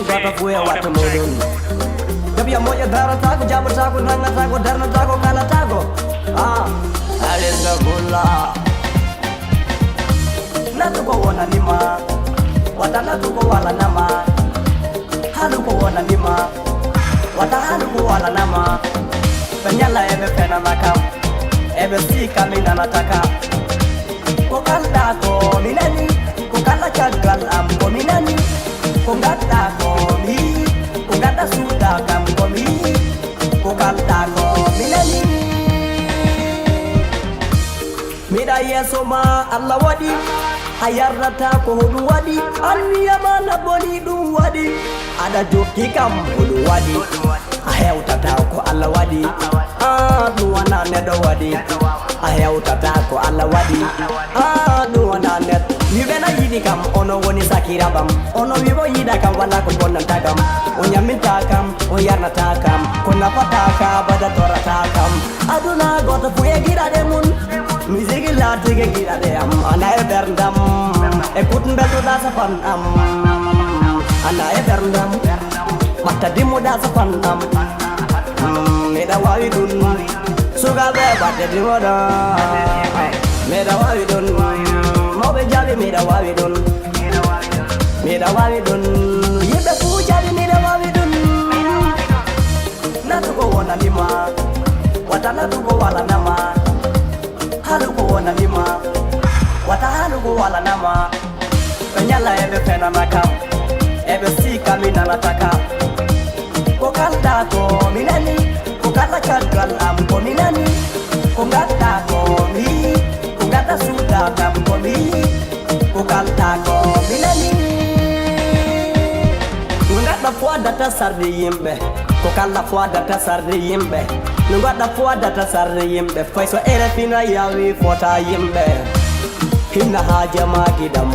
Gata fuya wata modon Gabiya moja dara tago jamu tago nanga tago darna tago kala tago Alice Kapula Natuko wana nima Wata natuko wala nama Haluko wana nima Wata haluko wala nama Penyala ebe pena nakam Ebe sika mina nataka Kokanda ko minani Kokanda chagal am ko minani Kokanda ko mi Kokanda suda kam ko mi Kokanda ko minani Mida yeso ma Allah wadi Ayarata ko hudu wadi Anniya mana boni du wadi Ada joki kam hudu wadi Ayawtata ko Allah wadi Duwana nedo wadi Ayawtata ko Allah wadi Duwana net Yubena yidi kam ono woni sakirabam Ono wibo yida kam wala ko bonan takam Onyamin takam Oyarna takam Kona pataka bada tora takam Aduna gota puye gira demun Musique la tige gira de am Ana e berndam Écoute mbelto da sa fan am Ana e berndam Mata dimu da sa fan am Meda wawi dun Suga be bate di moda Meda wawi dun Mobe jabi meda wawi dun Meda wawi dun Yebe fu jabi meda wawi dun Natuko wana lima Wata natuko wala nama Haluko wana lima Wata haluko wala nama Penyala ebe pena nakam Ebe sika mina nataka Kokanda ko minani Kokanda kadgal am ko minani Kokanda ko mi Kokanda suda am ko mi Kokanda ko minani Ngada fwa data sarde yimbe Kokanda fwa data sarde yimbe Ngada fwa data sarde yimbe Faiso ere fina yawi fota yimbe Hina haja magidam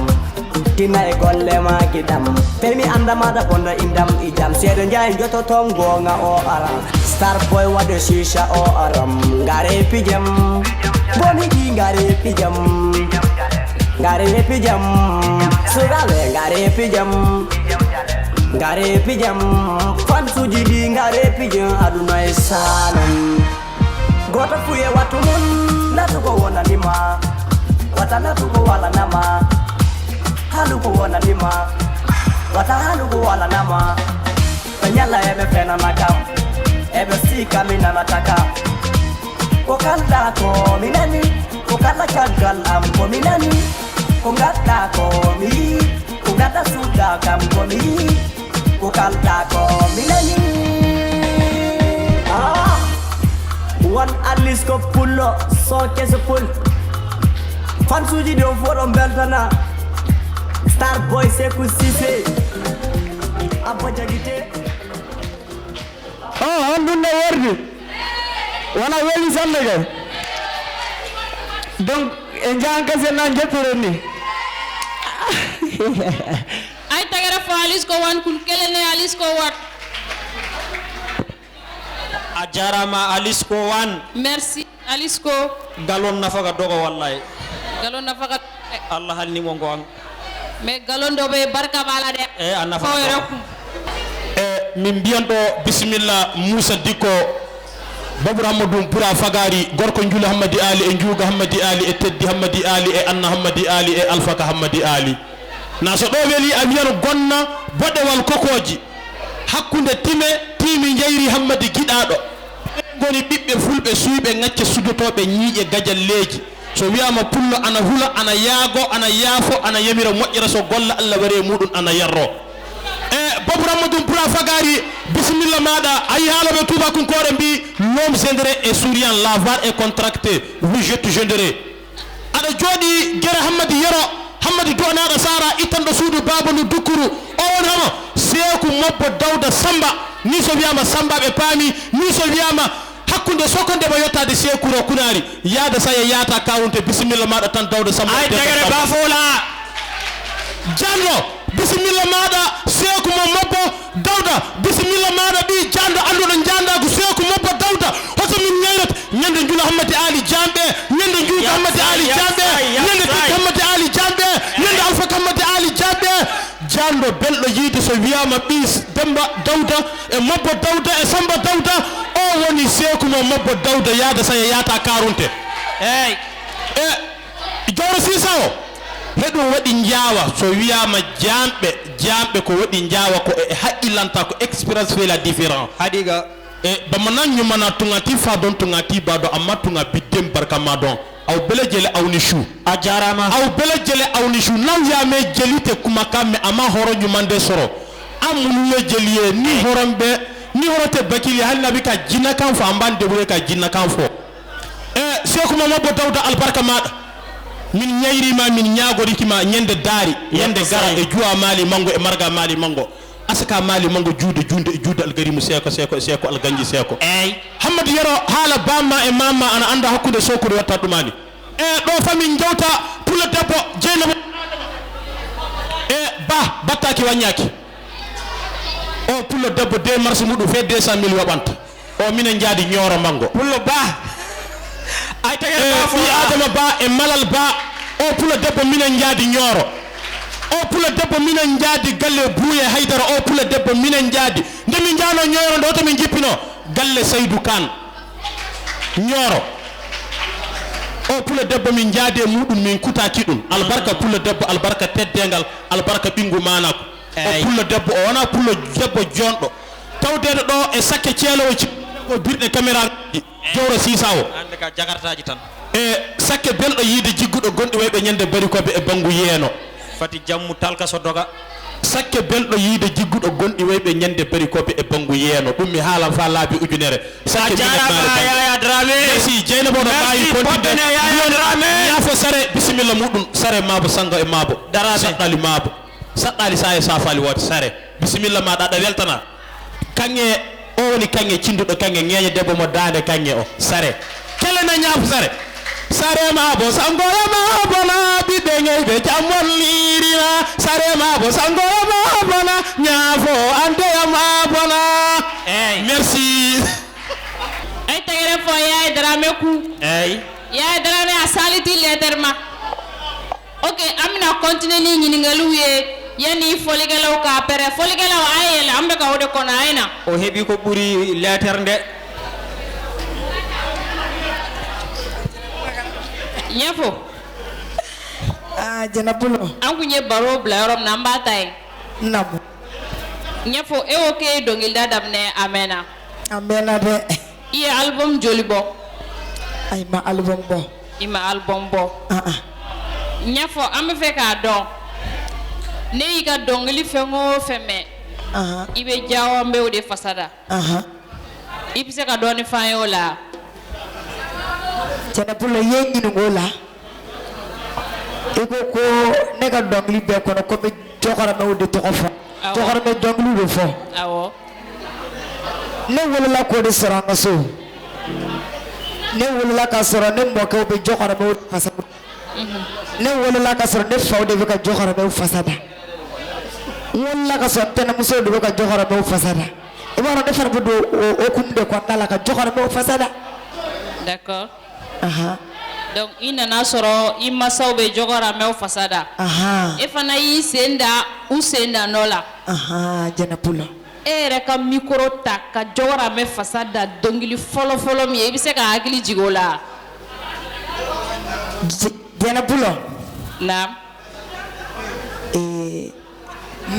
Tina e golle ma gidam Permi anda mada ponda indam ijam Sedo njay joto tongo nga o aram Star boy wade shisha o aram Ngare pijam Boni di ngare pijam Ngare pijam Sugale ngare pijam Ngare pijam Fan suji di ngare pijam Aduna esalam Gota fuye watu mun Natuko wona lima Wata natuko wala nama Haluko wana lima Wata haluko wala nama Penyala ebe pena nakam Ebe sika mina nataka Kokanda ko minani Kokanda kadgal am ko minani Kokanda ko mi Kokanda suda kam ko mi Kokanda ko minani One Alice ko pullo So kese pull Fansuji do forum beltana Star boy Sekou Cissé Abba Jagite hannunde wordi wona weeli sanne kay donc e jankase nan jettoren ni ay tagara fo Alice ko wan kun kelene Alice ko wat a jarama Alice ko wan merci Alice ko galon nafaga dogo wallahi galon nafaga Allah halni mo ngon mais galon do be barka bala de a nafa min mbiyanɗo bisimilla Moussa Dikko Babou Ramadou Pura Fagari gorko Njulu Hammadi Ali e Njuuga Hammadi Ali e Teddi Hammadi Ali e Anna Hammadi Ali e Alfaka Hammadi Ali na so ɗo weli a wiyano gonna boɗewal kokoji hakkude timi jeyri Hammadi giɗaɗo goni ɓiɓɓe fulɓe suyɓe ŋacce sudotoɓe ñiiƴe gajalleji so wiyama pullo ana hula ana yaago ana yaafo ana yamira moƴƴira so golla Allah wari e muɗum ana yarro Babou Ramadou Pura Fagari bisimilla maɗa ayi haaloɓe tubakunkore mbi l'homme gendre et souriant l'avare est contracté oui je te gendere aɗa jooɗi guere Hammadi yero Hammadi donaɗo sara ittanɗo suudu baba no dukkuru o won hama Seeku Mobbo Dawda Samba ni so wiyama Samba ɓe paami ni so wiyama hakkunde sokondema yettade Sekuro Kunari yaada saya yaata kawunte bisimilla maɗa tan Dawda Samba ay tagare bafola janno bisimilla maɗa Seeku Mobbo Dawda bisimilla maɗa ɓi jando anduɗo jandago Seeku Mobbo Dawda hoto min ñaynata ñande Njula Hammadi Ali Jamɓe ñande Njuuga Hammadi Ali Jamɓe ñande Teddi Hammadi Ali Jamɓe ñande Alfaka Hammadi Ali Jamɓe jando belɗo yiide so wiyama ɓi Demba Dawda e Mobbo Dawda e Samba Dawda o woni Seeku Mobbo Dawda yaada saya yaata karunte eyyi e Jawro Sisa o heɗum waɗi jaawa so wiyama jamɓe ko waɗi jaawa ko e haqqillanta ko expérience fait la différence haɗiga e bama nan ñumana tungati fa don tungati ba do amma tunga biddem barka ma don aw bele jele awni chou a jarama aw bele jele awni chou naw yame jelite kuma kamme ama horo ñumande soro amunu le jeliye ni horambe ni horote bakili hal nabi ka jinna kan fo amban debure ka jinna kan fo e Seeku Mobbo Dawda albarka maɗa min ñayrima min ñagorikima ñande daari yande gara e juwa maali mango e marga maali mango asaka maali mango juude junde e juude algarimu Seeko alganji Seeko eyyi Hammadi yero haala bamma e mamma ana anda hakkude sokkude watta ɗumani e ɗo fami jawta pulla debbo Jeynaba e battaki waññaki o pullo debbo 2 mars muɗum fe 200 000 waɓanta o minen jaadi ñooro mango pullo ba ay tagare fi Adama Ba e Malal Ba o pullo debbo minen jaadi ñooro o pullo debbo minen jaadi galle Buuye Haydara o pullo debbo minen jaadi nde min jaano ñooro ndo to min jippino galle Seydou Kan Ñoro o pula debbo min jaade mudum min kutaki dum albarka pula debbo albarka teddengal albarka bingu manako o pula debbo o wana pula debbo jondo tawdede do e sakke ceelowo ci ko birde caméra jowro sisawo ande ka jagartaaji tan e sakke beldo yide jiggudo gondi waybe nyande bari ko be e bangu yeeno fati jammu talka so doga sakke beldo yide jiggudo gondi waybe nyande bari ko be e bangu yeeno dum mi haalam fa laabi ujunere sakke Yaya Dramé merci jeyna bodo bayi kontine Yaya Dramé yafo sare bismillah mudum sare mabo sango e mabo sadali mabo sadali saye safali wot sare bismillah ma dada weltana kange o woni kange cindudo kange ngeñe debbo mo daande kange o sare kele na ñaaf sare sare mabo sangola mabo na bidde ngeybe jamollirina sare mabo sangola mabo na ñaafo ante mabo na merci ay tegere fo Yaya Dramé ku Yaya Dramé a saliti letterma ok amina continue ni ñiningalu ye yani foligelaw ka pere foligelaw ayele ambe ka wode kono ayna o hebi ko buri letter nde ñefo Janapulo anku nye baro bla yorom na mbatay nabu ñefo e oke dongil dadam ne amena de iye album jolibo ay ma album bo ima album bo ñefo ambe fe ka don ne yiga dongili fengo feme ibe jawo mbe de fasada ipise ka doni fanyo la Janapulo yengi ngola eko ko ne ka dongili be kono ko be jokora me wode to fa jokora me dongili do fo awo ne wala ko de saranga so ne wala ka sara ne mo ko be jokora me wode fasada ne wala ka sara ne fawde be ka jokora me fasada wala ka so tena muso do ka jokora me fasada e wara de far do o kumde ko dala ka jokora me fasada d'accord donc ina na soro ima sawbe jogora me fasada e fana yi senda u senda nola Janapulo e reka micro ta ka jogora me fasada dongili folo mi e bi se ka hakili jigola Janapulo na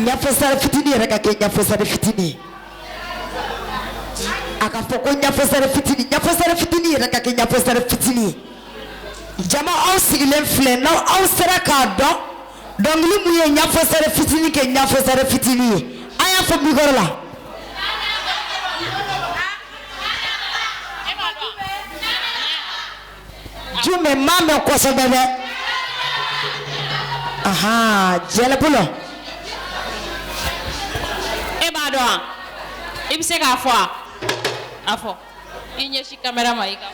nyafosara fitini reka ke nyafosara fitini aka foko nyafosara fitini reka ke nyafosara fitini jama aw sigilen filɛ n'aw aw sera k'a dɔn dɔnkili mun ye ɲafɔsɛrɛ fitini kɛ ɲafɔsɛrɛ fitini ye an y'a fɔ mikɔrɔ la jumɛn maa mɛn kosɛbɛ dɛ Jɛlɛbulɔ e b'a dɔn wa i bɛ se k'a fɔ a fɔ i ɲɛsin kamera ma i ka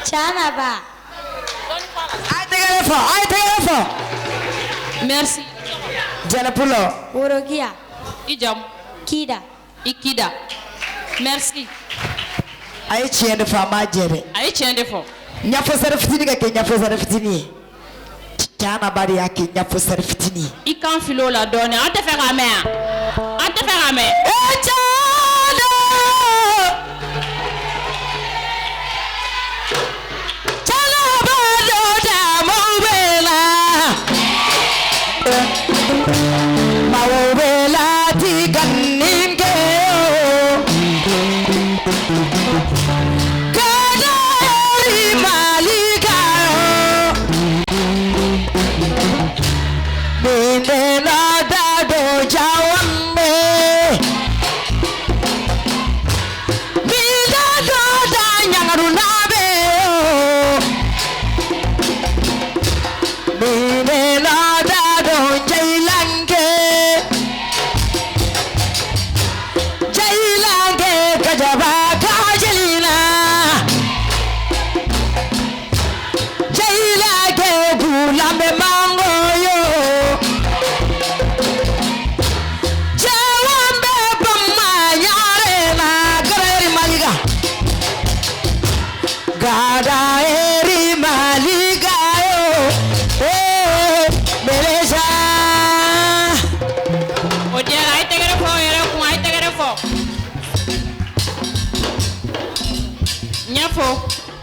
Tiana ba a ye tɛgɛrɛ fɔ merci Jɛlɛbulɔ Worogia i jamu Kida i kida merci a ye tiɲɛ de fɔ a m'a jɛ dɛ a ye tiɲɛ de fɔ ɲafɔsɛrɛ fitini ka kɛ ɲafɔsɛrɛ fitini ye Tiana ba de y'a kɛ ɲafɔsɛrɛ fitini ye i kan fili o la dɔɔnin an tɛ fɛ k'a mɛn yan an tɛ fɛ k'a mɛn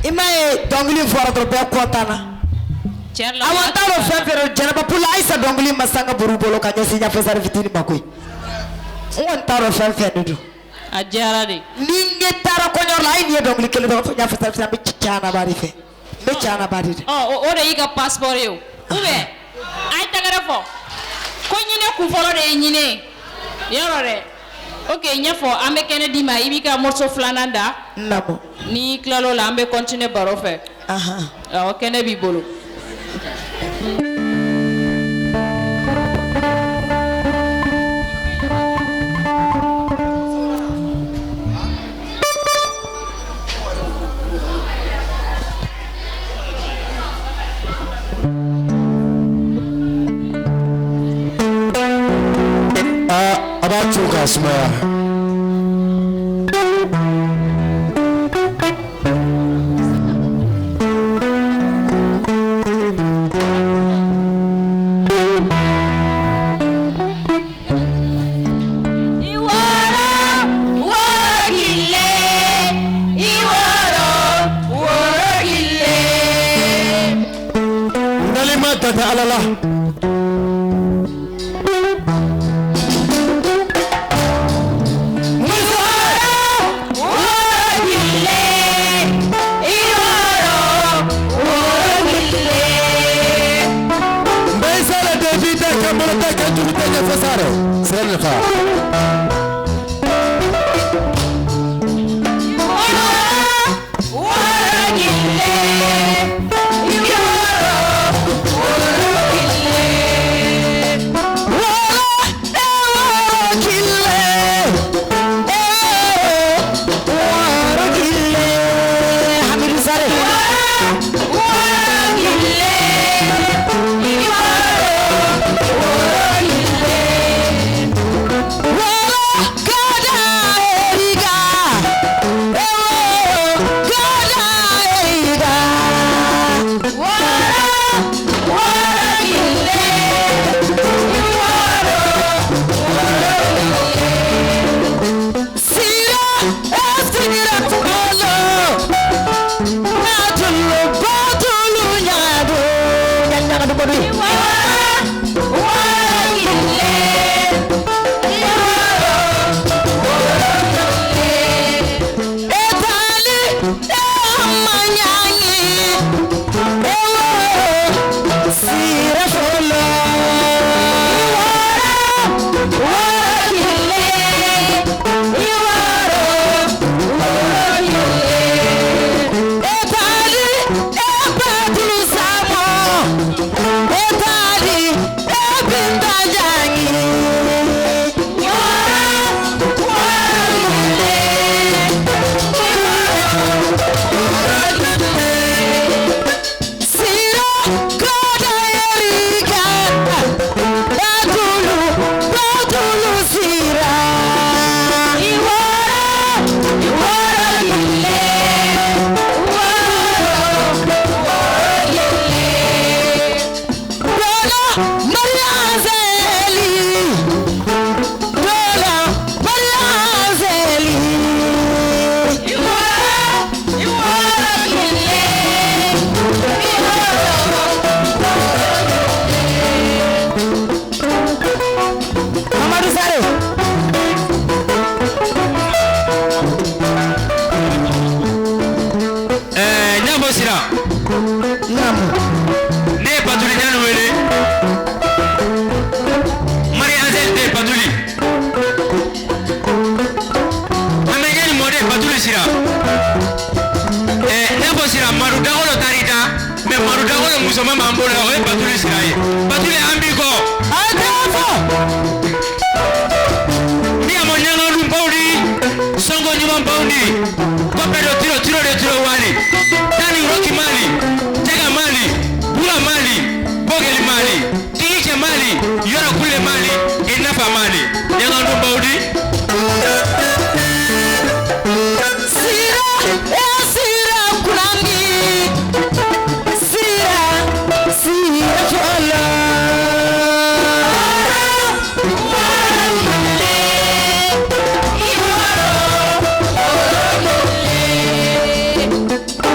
Ima dongli fora to be kotana. Awan talo fefero janaba pula isa dongli masanga buru bolo kanyo sinya fesar fitini makui. On taro fefero du. Ajara de. Ninge taro konyo lai ni dongli kele do nya fesar fitini me chana bari fe. Me chana bari. Oh, ore iga passport yo. Ube. Ai tagara fo. Ko nyine ku folo de nyine. Yorore. Okay, nyafo ambe kene dima ibika morso flananda. Namo. Ni klalo la ambe continue barofe. Aha. Kene bibolo. About you guys, man.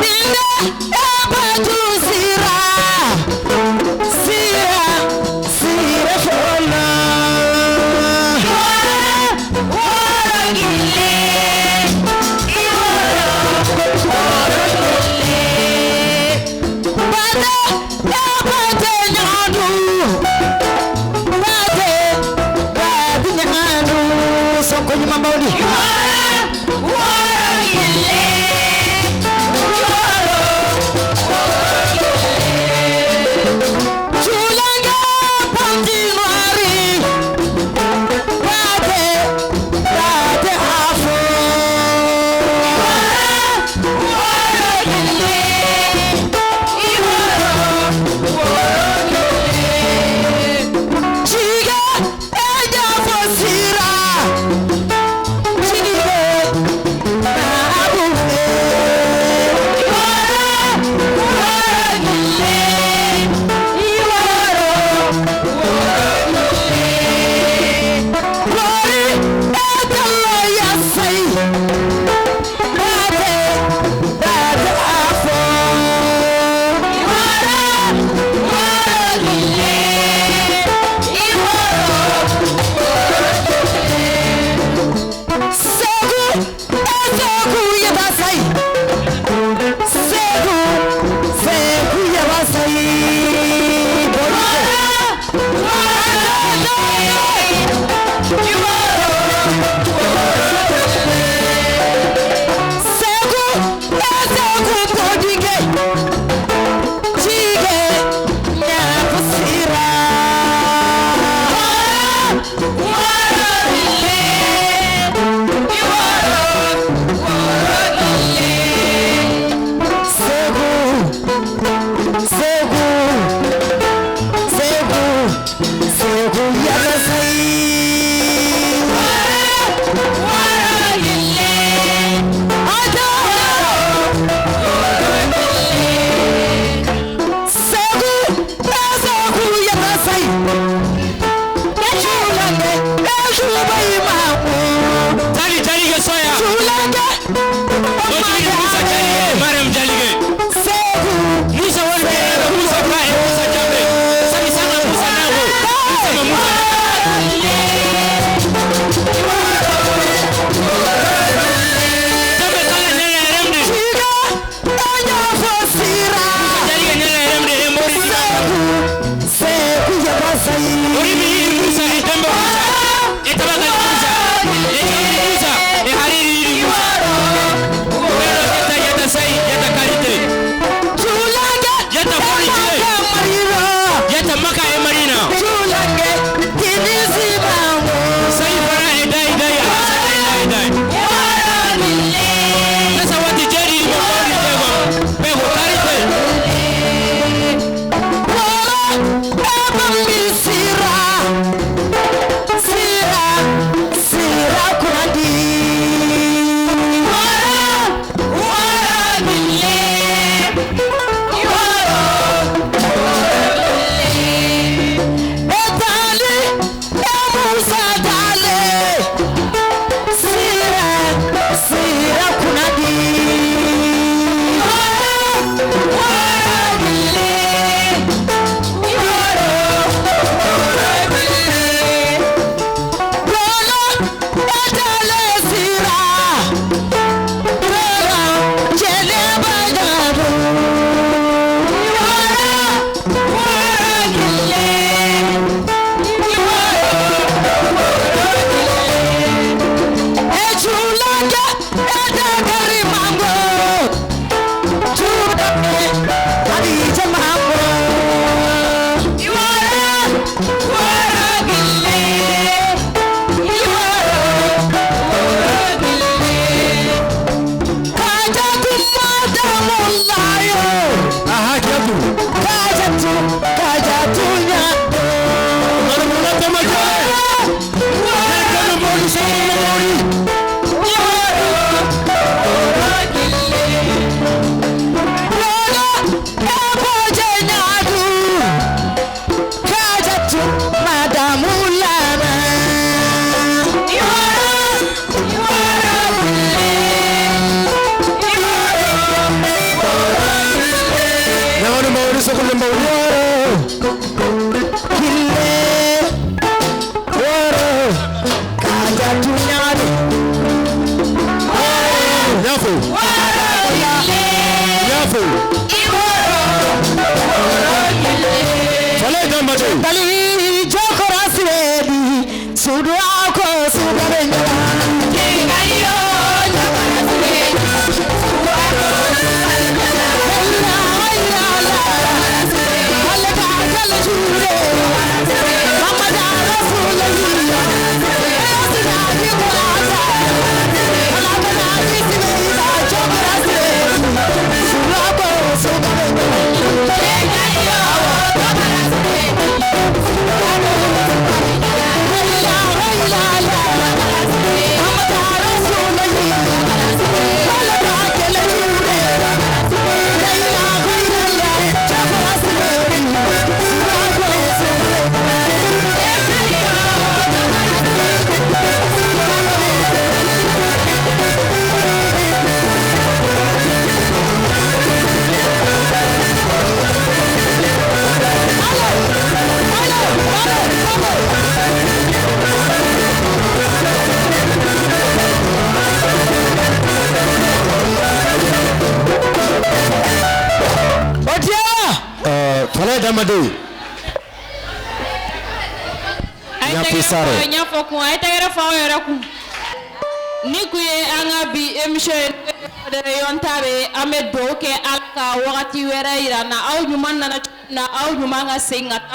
Binda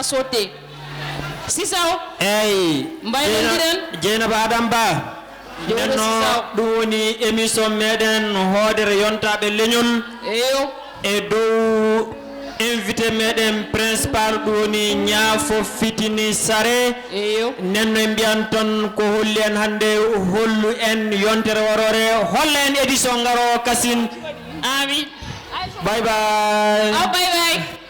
Sote Sisa Jena Badamba Jeno Duni Emission Meden Hodere Yonta be Lenyol E do invité meɗen principal ɗoni ñaafo fitini sare nenno e mbiyan ton ko holli en hannde hollu en yontere warore holla en édition ngaro kasin amin bye bye bye bye